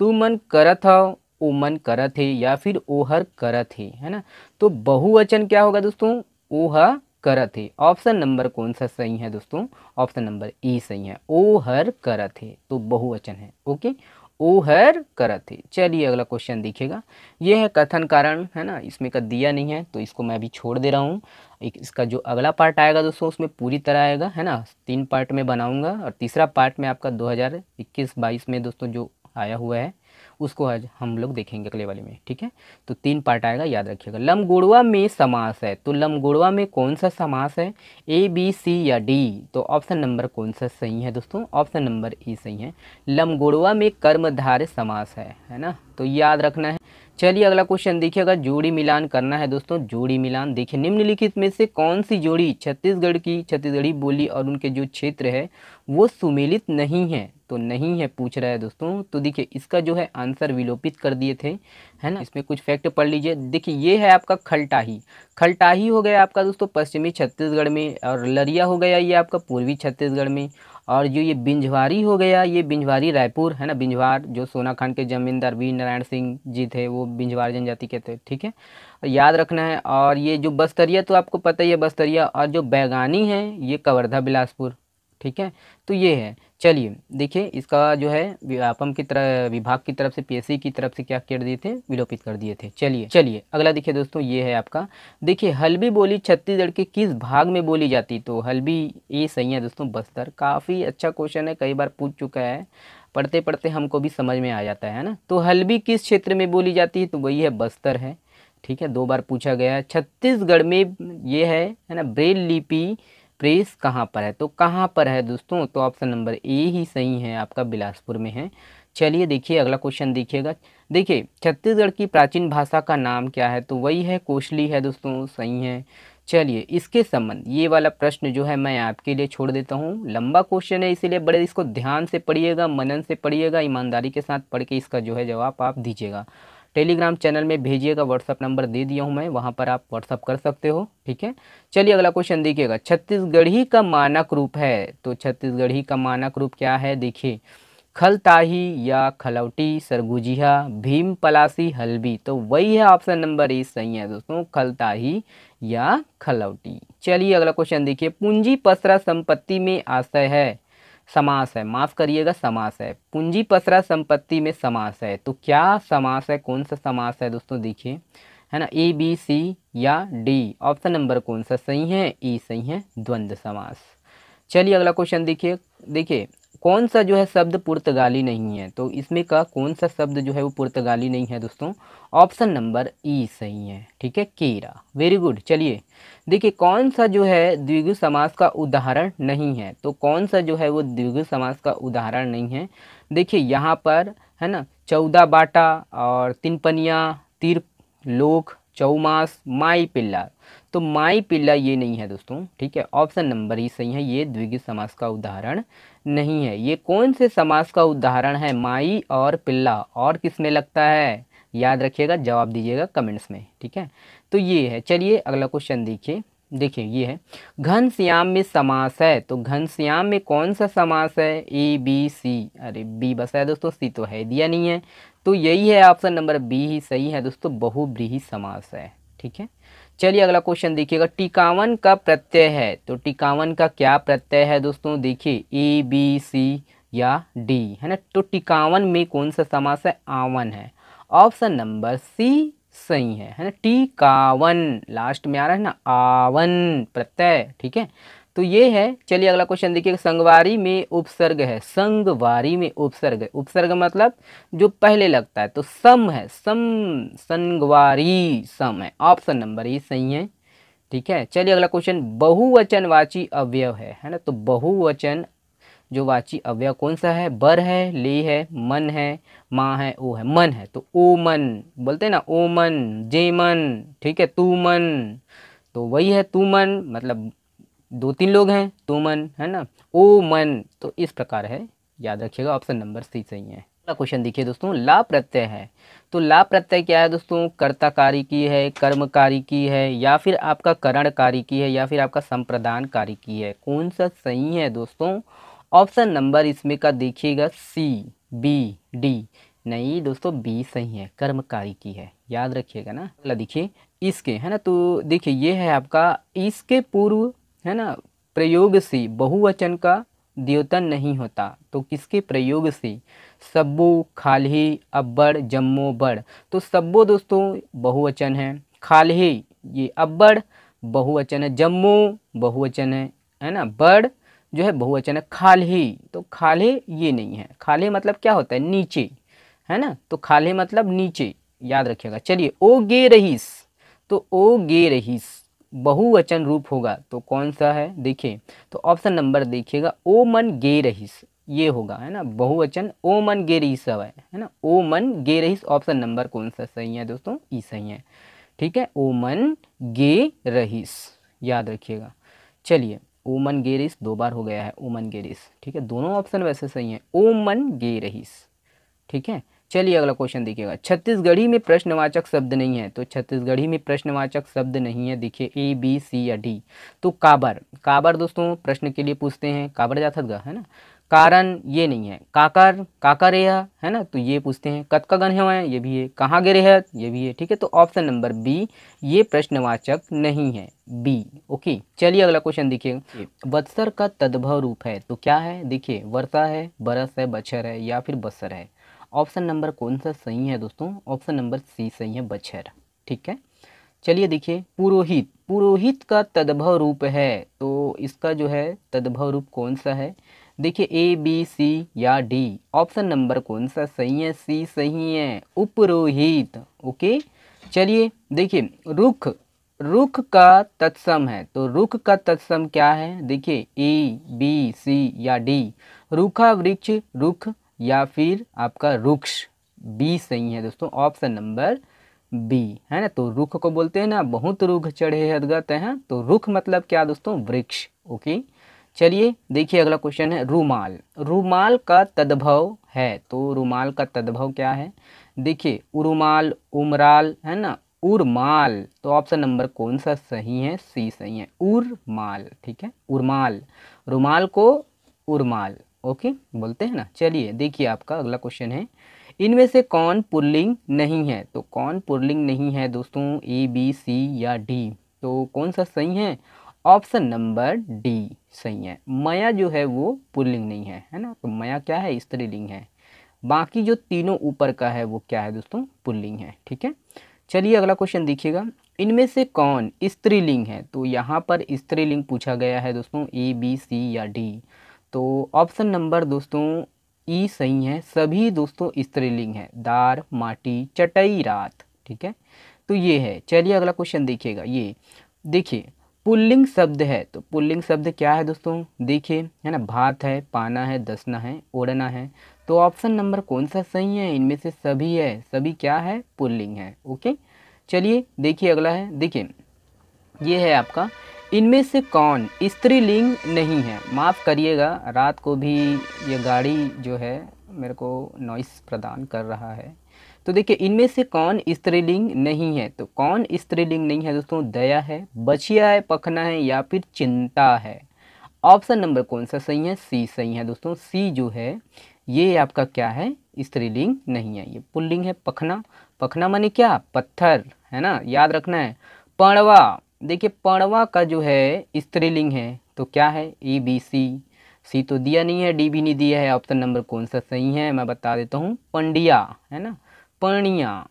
तू मन करत हव, ओ मन करत है, या फिर ओहर करत है ना। तो बहुवचन क्या होगा दोस्तों? ओह करत है। ऑप्शन नंबर कौन सा सही है दोस्तों? ऑप्शन नंबर ई सही है, ओहर करत है, तो बहुवचन है। ओके, ओहर करत है। चलिए अगला क्वेश्चन देखिएगा, ये है कथन कारण, है ना। इसमें का दिया नहीं है तो इसको मैं अभी छोड़ दे रहा हूँ। एक इसका जो अगला पार्ट आएगा दोस्तों, उसमें पूरी तरह आएगा, है ना। 3 पार्ट में बनाऊंगा, और तीसरा पार्ट में आपका 2021-22 में दोस्तों जो आया हुआ है उसको आज हम लोग देखेंगे अगले वाले में। ठीक है, तो 3 पार्ट आएगा, याद रखिएगा। लमगुड़वा में समास है, तो लमगुड़वा में कौन सा समास है? ए बी सी या डी? तो ऑप्शन नंबर कौन सा सही है दोस्तों? ऑप्शन नंबर ई सही है, लमगुड़वा में कर्मधारय समास है ना। तो याद रखना है। चलिए अगला क्वेश्चन देखिएगा, जोड़ी मिलान करना है दोस्तों। जोड़ी मिलान देखिए, निम्नलिखित में से कौन सी जोड़ी छत्तीसगढ़ की छत्तीसगढ़ी बोली और उनके जो क्षेत्र है वो सुमेलित नहीं है? तो नहीं है पूछ रहा है दोस्तों। तो देखिए इसका जो है आंसर विलोपित कर दिए थे, है ना। इसमें कुछ फैक्ट पढ़ लीजिए। देखिए ये है आपका खलटाही, खलटाही हो गया आपका दोस्तों पश्चिमी छत्तीसगढ़ में, और लरिया हो गया ये आपका पूर्वी छत्तीसगढ़ में, और जो ये बिंझवारी हो गया, ये बिंझवारी रायपुर है ना, बिंझवार जो सोनाखान के जमींदार वीर नारायण सिंह जी थे वो बिंझवार जनजाति के थे, ठीक है, याद रखना है। और ये जो बस्तरिया तो आपको पता ही है बस्तरिया, और जो बैगानी है ये कवर्धा बिलासपुर, ठीक है। तो ये है, चलिए देखिए इसका जो है व्यापम की तरह विभाग की तरफ से पीएससी की तरफ से क्या कर दिए थे, विलोपित कर दिए थे। चलिए चलिए अगला देखिए दोस्तों, ये है आपका, देखिए हल्बी बोली छत्तीसगढ़ के किस भाग में बोली जाती, तो हल्बी ये सही है दोस्तों, बस्तर। काफ़ी अच्छा क्वेश्चन है, कई बार पूछ चुका है, पढ़ते पढ़ते हमको भी समझ में आ जाता है ना। तो हल्बी किस क्षेत्र में बोली जाती है, तो वही है बस्तर है, ठीक है, 2 बार पूछा गया है। छत्तीसगढ़ में ये है ना, ब्रेल लिपि प्रेस कहाँ पर है, तो कहाँ पर है दोस्तों, तो ऑप्शन नंबर ए ही सही है आपका, बिलासपुर में है। चलिए देखिए अगला क्वेश्चन देखिएगा, देखिए छत्तीसगढ़ की प्राचीन भाषा का नाम क्या है, तो वही है कोशली है दोस्तों, सही है। चलिए इसके संबंध ये वाला प्रश्न जो है मैं आपके लिए छोड़ देता हूँ, लंबा क्वेश्चन है इसीलिए बड़े इसको ध्यान से पढ़िएगा, मनन से पढ़िएगा, ईमानदारी के साथ पढ़ के इसका जो है जवाब आप दीजिएगा। टेलीग्राम चैनल में भेजिएगा, व्हाट्सअप नंबर दे दिया हूँ मैं, वहाँ पर आप व्हाट्सअप कर सकते हो, ठीक है। चलिए अगला क्वेश्चन देखिएगा, छत्तीसगढ़ी का मानक रूप है, तो छत्तीसगढ़ी का मानक रूप क्या है, देखिए खलताही या खलौटी, सरगुजिया, भीम पलासी, हल्बी, तो वही है ऑप्शन नंबर ए सही है दोस्तों, खलताही या खलौटी। चलिए अगला क्वेश्चन देखिए, पूंजी पसरा संपत्ति में आशय है, समास है, माफ करिएगा समास है, पूंजी पसरा संपत्ति में समास है, तो क्या समास है, कौन सा समास है दोस्तों, देखिए है ना, ए बी सी या डी, ऑप्शन नंबर कौन सा सही है, ई सही है, द्वंद्व समास। चलिए अगला क्वेश्चन देखिए, देखिए कौन सा जो है शब्द पुर्तगाली नहीं है, तो इसमें का कौन सा शब्द जो है वो पुर्तगाली नहीं है दोस्तों, ऑप्शन नंबर ई सही है, ठीक है, केरा, वेरी गुड। चलिए देखिए कौन सा जो है द्विगु समास का उदाहरण नहीं है, तो कौन सा जो है वो द्विगु समास का उदाहरण नहीं है, देखिए यहाँ पर है ना, 14 बाटा और 3 पनिया, तीर लोक, चौमास, माई पिल्ला, तो माई पिल्ला ये नहीं है दोस्तों, ठीक है, ऑप्शन नंबर ही सही है, ये द्विगु समास का उदाहरण नहीं है। ये कौन से समास का उदाहरण है, माई और पिल्ला, और किस में लगता है, याद रखिएगा, जवाब दीजिएगा कमेंट्स में, ठीक है। तो ये है, चलिए अगला क्वेश्चन देखिए, देखिए ये है, घनश्याम में समास है, तो घनश्याम में कौन सा समास है, ए बी सी, अरे बी बस है दोस्तों, सी तो है दिया नहीं है, तो यही है ऑप्शन नंबर बी ही सही है दोस्तों, बहुव्रीहि समास है, ठीक है। चलिए अगला क्वेश्चन देखिएगा, टिकावन का प्रत्यय है, तो टिकावन का क्या प्रत्यय है दोस्तों, देखिए ए बी सी या डी, है ना, तो टिकावन में कौन सा समास है, आवन है, ऑप्शन नंबर सी सही है ना, टिकावन लास्ट में आ रहा है ना, आवन प्रत्यय, ठीक है। तो ये है, चलिए अगला क्वेश्चन देखिए, संगवारी में उपसर्ग है, संगवारी में उपसर्ग है, उपसर्ग मतलब जो पहले लगता है, तो सम है, सम, संगवारी सम है, ऑप्शन नंबर ये सही है, ठीक है। चलिए अगला क्वेश्चन, बहुवचनवाची अवयव है ना, तो बहुवचन जो वाची अवयव कौन सा है, बर है, ले है, मन है, माँ है, ओ है, मन है, तो ओ मन बोलते हैं ना, ओ मन, जे मन, ठीक है, तू मन, तो वही है तू मन, मतलब 2-3 लोग हैं, तू मन है ना, ओ मन, तो इस प्रकार है, याद रखिएगा, ऑप्शन नंबर सी सही है। अगला क्वेश्चन देखिए दोस्तों, ला प्रत्यय है, तो ला प्रत्यय क्या है दोस्तों, कर्ताकारी की है, कर्मकारी की है, या फिर आपका करणकारी की है, या फिर आपका संप्रदानकारी की है, कौन सा सही है दोस्तों, ऑप्शन नंबर इसमें का देखिएगा, सी बी डी, नहीं दोस्तों बी सही है, कर्मकारी की है, याद रखिएगा ना। अगला देखिए, इसके है ना, तो देखिए ये है आपका, इसके पूर्व है ना, प्रयोग से बहुवचन का द्योतन नहीं होता, तो किसके प्रयोग से, सब्बो, खाल्ही, अब्बड़, जम्मो, बड़, तो सब्बो दोस्तों बहुवचन है, खाल्ही ये अब्बड़ बहुवचन है, जम्मो बहुवचन है ना, बड़ जो है बहुवचन है, खाल्ही, तो खाल्हे ये नहीं है, खाल्हे मतलब क्या होता है, नीचे, है ना, तो खाल्हे मतलब नीचे, याद रखिएगा। चलिए ओ गे रहीस, तो ओ गे रहीस बहुवचन रूप होगा, तो कौन सा है, देखिए, तो ऑप्शन नंबर देखिएगा, ओ मन गे रहीस, ये होगा, है ना, बहुवचन ओ मन गे रहीस है ना, ओ मन गे रहीस, ऑप्शन नंबर कौन सा सही है दोस्तों, ई सही है, ठीक है, ओ मन गे रहीस, याद रखिएगा। चलिए ओमन गेरिस 2 बार हो गया है, ओमन गेरिस, ठीक है, दोनों ऑप्शन वैसे सही है, ओमन गे रहीस, ठीक है। चलिए अगला क्वेश्चन देखिएगा, छत्तीसगढ़ी में प्रश्नवाचक शब्द नहीं है, तो छत्तीसगढ़ी में प्रश्नवाचक शब्द नहीं है, देखिए ए बी सी या डी। तो काबर, काबर दोस्तों प्रश्न के लिए पूछते हैं, काबर जाथत गा, है ना। कारण ये नहीं है, काकर काकर है ना, तो ये पूछते हैं। कतका गन है, ये भी है। कहाँ गिरे है, ये भी है। ठीक है, तो ऑप्शन नंबर बी ये प्रश्नवाचक नहीं है, बी। ओके, चलिए अगला क्वेश्चन देखिए, बत्सर का तद्भव रूप है, तो क्या है, देखिए वर्षा है, बरस है, बछर है या फिर बसर है। ऑप्शन नंबर कौन सा सही है दोस्तों, ऑप्शन नंबर सी सही है, बछर। ठीक है, चलिए देखिए, पुरोहित, पुरोहित का तद्भव रूप है, तो इसका जो है तद्भव रूप कौन सा है, देखिए ए बी सी या डी। ऑप्शन नंबर कौन सा सही है, सी सही है, उपरोहित। ओके, चलिए देखिए, रुख, रुख का तत्सम है, तो रुख का तत्सम क्या है, देखिए ए बी सी या डी। रूखा वृक्ष, रुख या फिर आपका रुक्ष, बी सही है दोस्तों, ऑप्शन नंबर बी, है ना। तो रुख को बोलते हैं ना, बहुत रुख चढ़े हदगत हैं, तो रुख मतलब क्या दोस्तों, वृक्ष। ओके, चलिए देखिए अगला क्वेश्चन है, रूमाल, रूमाल का तद्भव है, तो रूमाल का तद्भव क्या है, देखिए उरुमाल, उमराल, है ना, उर्माल। तो ऑप्शन नंबर कौन सा सही है, सी सही है, उर्माल। ठीक है, उर्माल, रूमाल को उर्माल ओके बोलते हैं ना। चलिए देखिए आपका अगला क्वेश्चन है, इनमें से कौन पुल्लिंग नहीं है, तो कौन पुल्लिंग नहीं है दोस्तों, ए बी सी या डी। तो कौन सा सही है, ऑप्शन नंबर डी सही है, मया जो है वो पुल्लिंग नहीं है, है ना। तो मया क्या है, स्त्रीलिंग है। बाकी जो तीनों ऊपर का है वो क्या है दोस्तों, पुल्लिंग है। ठीक है, चलिए अगला क्वेश्चन देखिएगा, इनमें से कौन स्त्रीलिंग है, तो यहाँ पर स्त्रीलिंग पूछा गया है दोस्तों, ए बी सी या डी। तो ऑप्शन नंबर दोस्तों ई सही है, सभी दोस्तों स्त्रीलिंग है, दार, माटी, चटई, रात। ठीक है, तो ये है। चलिए अगला क्वेश्चन देखिएगा, ये देखिए पुल्लिंग शब्द है, तो पुल्लिंग शब्द क्या है दोस्तों, देखिए है ना, भात है, पाना है, दसना है, ओढ़ना है। तो ऑप्शन नंबर कौन सा सही है, इनमें से सभी है, सभी क्या है, पुल्लिंग है। ओके, चलिए देखिए अगला है, देखिए ये है आपका, इनमें से कौन स्त्रीलिंग नहीं है। माफ़ करिएगा, रात को भी ये गाड़ी जो है मेरे को नॉइस प्रदान कर रहा है। तो देखिए इनमें से कौन स्त्रीलिंग नहीं है, तो कौन स्त्रीलिंग नहीं है दोस्तों, दया है, बछिया है, पखना है या फिर चिंता है। ऑप्शन नंबर कौन सा सही है, सी सही है दोस्तों, सी जो है ये आपका क्या है, स्त्रीलिंग नहीं है, ये पुल्लिंग है। पखना, पखना माने क्या, पत्थर, है ना, याद रखना है। पड़वा, देखिए पड़वा का जो है स्त्रीलिंग है, तो क्या है, ए बी सी। सी तो दिया नहीं है, डी भी नहीं दिया है, ऑप्शन नंबर कौन सा सही है, मैं बता देता हूँ, पंडिया, है ना, पर्णिया,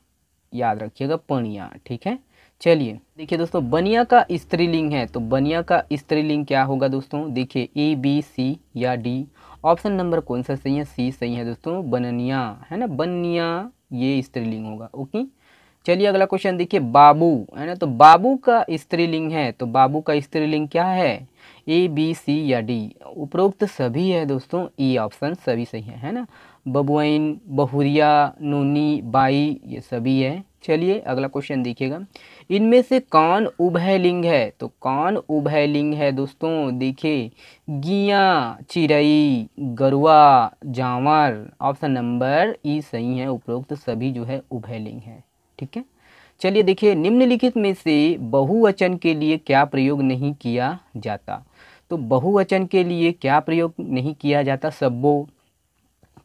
याद रखिएगा पर्णिया। ठीक है, चलिए देखिए दोस्तों, बनिया का स्त्रीलिंग है, तो बनिया का स्त्रीलिंग क्या होगा दोस्तों, देखिए ए बी सी या डी। ऑप्शन नंबर कौन सा सही है, सी सही है दोस्तों, बननिया, है ना, बनिया ये स्त्रीलिंग होगा। ओके, चलिए अगला क्वेश्चन देखिए, बाबू, है ना, तो बाबू का स्त्रीलिंग है, तो बाबू का स्त्रीलिंग क्या है, ए बी सी या डी। उपरोक्त सभी है दोस्तों, ई ऑप्शन सभी सही है ना। बबुआइन, बहुरिया, नूनी, बाई ये सभी है। चलिए अगला क्वेश्चन देखिएगा, इनमें से कौन उभयलिंग है, तो कौन उभयलिंग है दोस्तों, देखिए गिया, चिड़ई, गरुआ, जांवर। ऑप्शन नंबर ई सही है, उपरोक्त सभी जो है उभयलिंग है। ठीक है, चलिए देखिए, निम्नलिखित में से बहुवचन के लिए क्या प्रयोग नहीं किया जाता, तो बहुवचन के लिए क्या प्रयोग नहीं किया जाता, सब्बो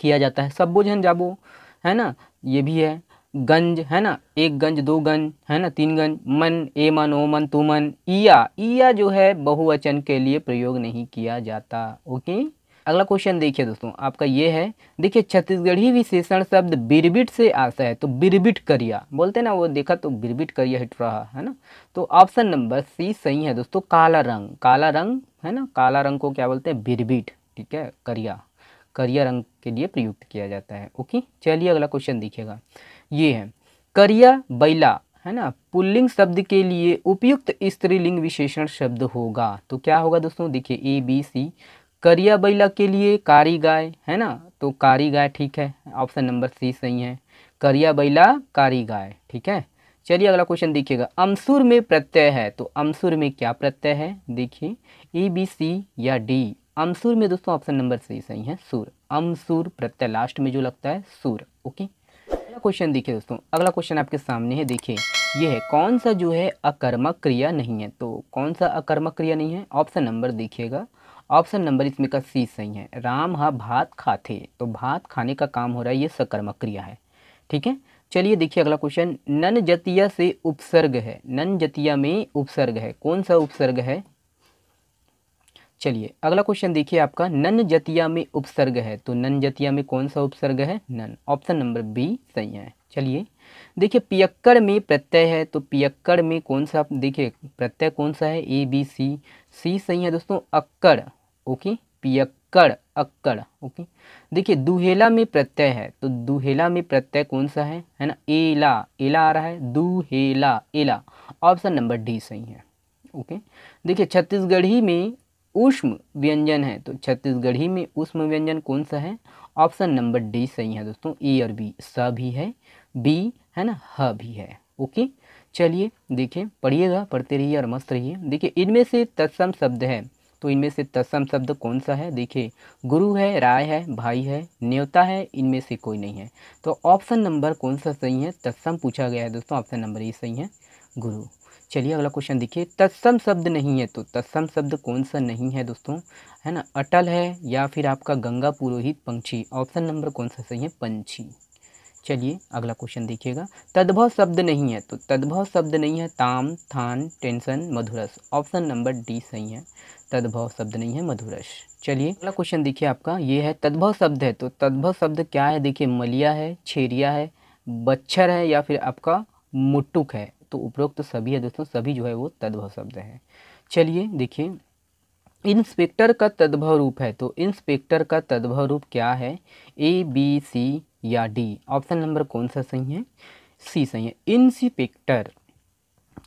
किया जाता है, सब्बो जन जाबो, है ना, ये भी है। गंज, है ना, एक गंज, दो गंज, है ना, तीन गंज। मन, ए मन, ओ मन, तू मन। ईया, ईया जो है बहुवचन के लिए प्रयोग नहीं किया जाता। ओके, अगला क्वेश्चन देखिए दोस्तों, आपका ये है, देखिए छत्तीसगढ़ी विशेषण शब्द बिरबिट से आता है, तो बिरबिट करिया बोलते हैं ना, वो देखा तो बिरबिट करिया हिट रहा है ना। तो ऑप्शन नंबर सी सही है दोस्तों, काला रंग, काला रंग, है ना, काला रंग को क्या बोलते हैं, बिरबिट। ठीक है, करिया, करिया रंग के लिए प्रयुक्त किया जाता है। ओके, चलिए अगला क्वेश्चन देखिएगा, ये है, करिया बैला, है ना, पुल्लिंग शब्द के लिए उपयुक्त स्त्रीलिंग विशेषण शब्द होगा, तो क्या होगा दोस्तों, देखिए ए बी सी। करिया बैला के लिए कारी गाय, है ना, तो कारी गाय ठीक है, ऑप्शन नंबर सी सही है, करिया बैला कारी गाय। ठीक है, चलिए अगला क्वेश्चन देखिएगा, अमसुर में प्रत्यय है, तो अमसुर में क्या प्रत्यय है, देखिए ए बी सी या डी। अमसुर में दोस्तों ऑप्शन नंबर सी सही है, सुर, अमसुर प्रत्यय लास्ट में जो लगता है सुर। ओके, अगला क्वेश्चन देखिए दोस्तों, अगला क्वेश्चन आपके सामने है, देखिए ये है कौन सा जो है अकर्मक क्रिया नहीं है। तो कौन सा अकर्मक क्रिया नहीं है, ऑप्शन नंबर देखिएगा, ऑप्शन नंबर इसमें का सी सही है। राम हा भात खाते, तो भात खाने का काम हो रहा है, ये सकर्मक क्रिया है। ठीक है, चलिए देखिए अगला क्वेश्चन, नन जतिया से उपसर्ग है, नन जतिया में उपसर्ग है, कौन सा उपसर्ग है। चलिए अगला क्वेश्चन देखिए आपका, नन जतिया में उपसर्ग है, तो नन जतिया में कौन सा उपसर्ग है, नन, ऑप्शन नंबर बी सही है। चलिए देखिए पियक्कड़ में प्रत्यय है, तो पियक्कड़ में कौन सा, देखिए प्रत्यय कौन सा है, ए बी सी, सी सही है दोस्तों, अक्कड़, ओके, पियक्कड़ अक्कड़, ओके। देखिए दुहेला में प्रत्यय है, तो दुहेला में प्रत्यय कौन सा है ना, एला, एला आ रहा है, दुहेला, एला, ऑप्शन नंबर डी सही है, ओके। देखिए छत्तीसगढ़ी में ऊष्म व्यंजन है, तो छत्तीसगढ़ी में ऊष्म व्यंजन कौन सा है, ऑप्शन नंबर डी सही है दोस्तों, ए और बी, स भी है, बी है ना, ह भी है, ओके। चलिए देखिए पढ़िएगा, पढ़ते रहिए और मस्त रहिए। देखिए इनमें से तत्सम शब्द है, तो इनमें से तत्सम शब्द कौन सा है, देखिए गुरु है, राय है, भाई है, न्योता है, इनमें से कोई नहीं है। तो ऑप्शन नंबर कौन सा सही है, तत्सम पूछा गया है दोस्तों, ऑप्शन नंबर ए सही है, गुरु। चलिए अगला क्वेश्चन देखिए, तत्सम शब्द नहीं है, तो तत्सम शब्द कौन सा नहीं है दोस्तों, है ना, अटल है या फिर आपका गंगा पुरोहित पंछी, ऑप्शन नंबर कौन सा सही है, पंछी। चलिए अगला क्वेश्चन देखिएगा, तद्भव शब्द नहीं है, तो तद्भव शब्द नहीं है, ताम, थान, टेंशन, मधुरस, ऑप्शन नंबर डी सही है, तद्भव शब्द नहीं है, मधुरस। चलिए अगला क्वेश्चन देखिए आपका, ये है तद्भव शब्द है, तो तद्भव शब्द क्या है, देखिए मलिया है, छेरिया है, बच्छर है या फिर आपका मुट्टुक है, तो उपरोक्त तो सभी है दोस्तों, सभी जो है वो तद्भव शब्द है। चलिए देखिए इंस्पेक्टर का तद्भव रूप है, तो इंस्पेक्टर का तद्भव रूप क्या है, ए बी सी या डी, ऑप्शन नंबर कौन सा सही है, सी सही है, इंस्पेक्टर,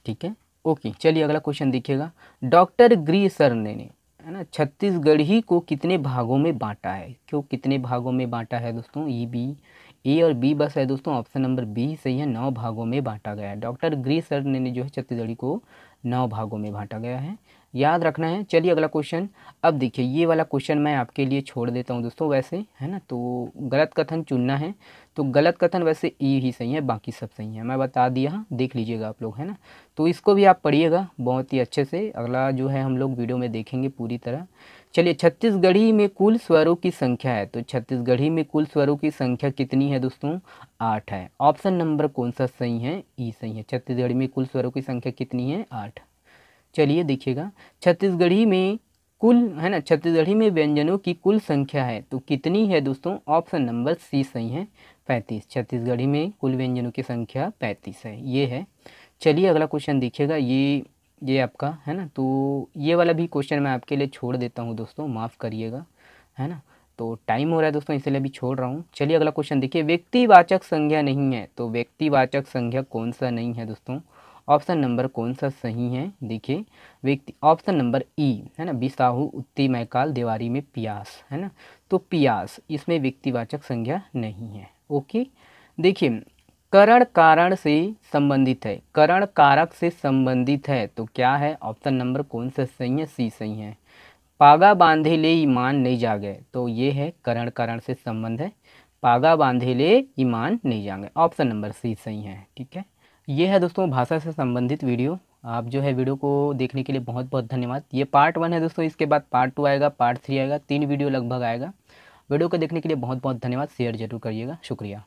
ठीक है, ओके। चलिए अगला क्वेश्चन देखिएगा, डॉक्टर ग्रीसर ने है ना छत्तीसगढ़ी को कितने भागों में बांटा है, क्यों कितने भागों में बांटा है दोस्तों, ई बी, ए और बी बस है दोस्तों, ऑप्शन नंबर बी सही है, 9 भागों में बांटा गया है। डॉक्टर ग्रीसर ने जो है छत्तीसगढ़ी को 9 भागों में बांटा गया है, याद रखना है। चलिए अगला क्वेश्चन, अब देखिए ये वाला क्वेश्चन मैं आपके लिए छोड़ देता हूँ दोस्तों, वैसे है ना, तो गलत कथन चुनना है, तो गलत कथन वैसे ई ही सही है, बाकी सब सही है, मैं बता दिया, देख लीजिएगा आप लोग, है ना, तो इसको भी आप पढ़िएगा बहुत ही अच्छे से। अगला जो है हम लोग वीडियो में देखेंगे पूरी तरह। चलिए छत्तीसगढ़ी में कुल स्वरों की संख्या है, तो छत्तीसगढ़ी में कुल स्वरों की संख्या कितनी है दोस्तों, 8 है, ऑप्शन नंबर कौन सा सही है, ई सही है, छत्तीसगढ़ी में कुल स्वरों की संख्या कितनी है, 8। चलिए देखिएगा छत्तीसगढ़ी में कुल, है ना, छत्तीसगढ़ी में व्यंजनों की कुल संख्या है, तो कितनी है दोस्तों, ऑप्शन नंबर सी सही है, 35। छत्तीसगढ़ी में कुल व्यंजनों की संख्या 35 है, ये है। चलिए अगला क्वेश्चन देखिएगा, ये आपका है ना, तो ये वाला भी क्वेश्चन मैं आपके लिए छोड़ देता हूँ दोस्तों, माफ़ करिएगा, है ना, तो टाइम हो रहा है दोस्तों इसलिए अभी छोड़ रहा हूँ। चलिए अगला क्वेश्चन देखिए, व्यक्तिवाचक संज्ञा नहीं है, तो व्यक्तिवाचक संज्ञा कौन सा नहीं है दोस्तों, ऑप्शन नंबर कौन सा सही है, देखिए व्यक्ति, ऑप्शन नंबर ई, है ना, बिसाहू उत्ती मैकाल देवारी में पियास, है ना, तो पियास इसमें व्यक्तिवाचक संज्ञा नहीं है, ओके। देखिए करण कारण से संबंधित है, करण कारक से संबंधित है, तो क्या है, ऑप्शन नंबर कौन सा सही है, सी सही है, पागा बांधे ले ईमान नहीं जागे, तो ये है करण कारण से संबंध है, पागा बांधे ले ईमान नहीं जागे, ऑप्शन नंबर सी सही है, ठीक है। ये है दोस्तों भाषा से संबंधित वीडियो, आप जो है वीडियो को देखने के लिए बहुत बहुत धन्यवाद। ये पार्ट 1 है दोस्तों, इसके बाद पार्ट 2 आएगा, पार्ट 3 आएगा, 3 वीडियो लगभग आएगा। वीडियो को देखने के लिए बहुत बहुत धन्यवाद, शेयर जरूर करिएगा, शुक्रिया।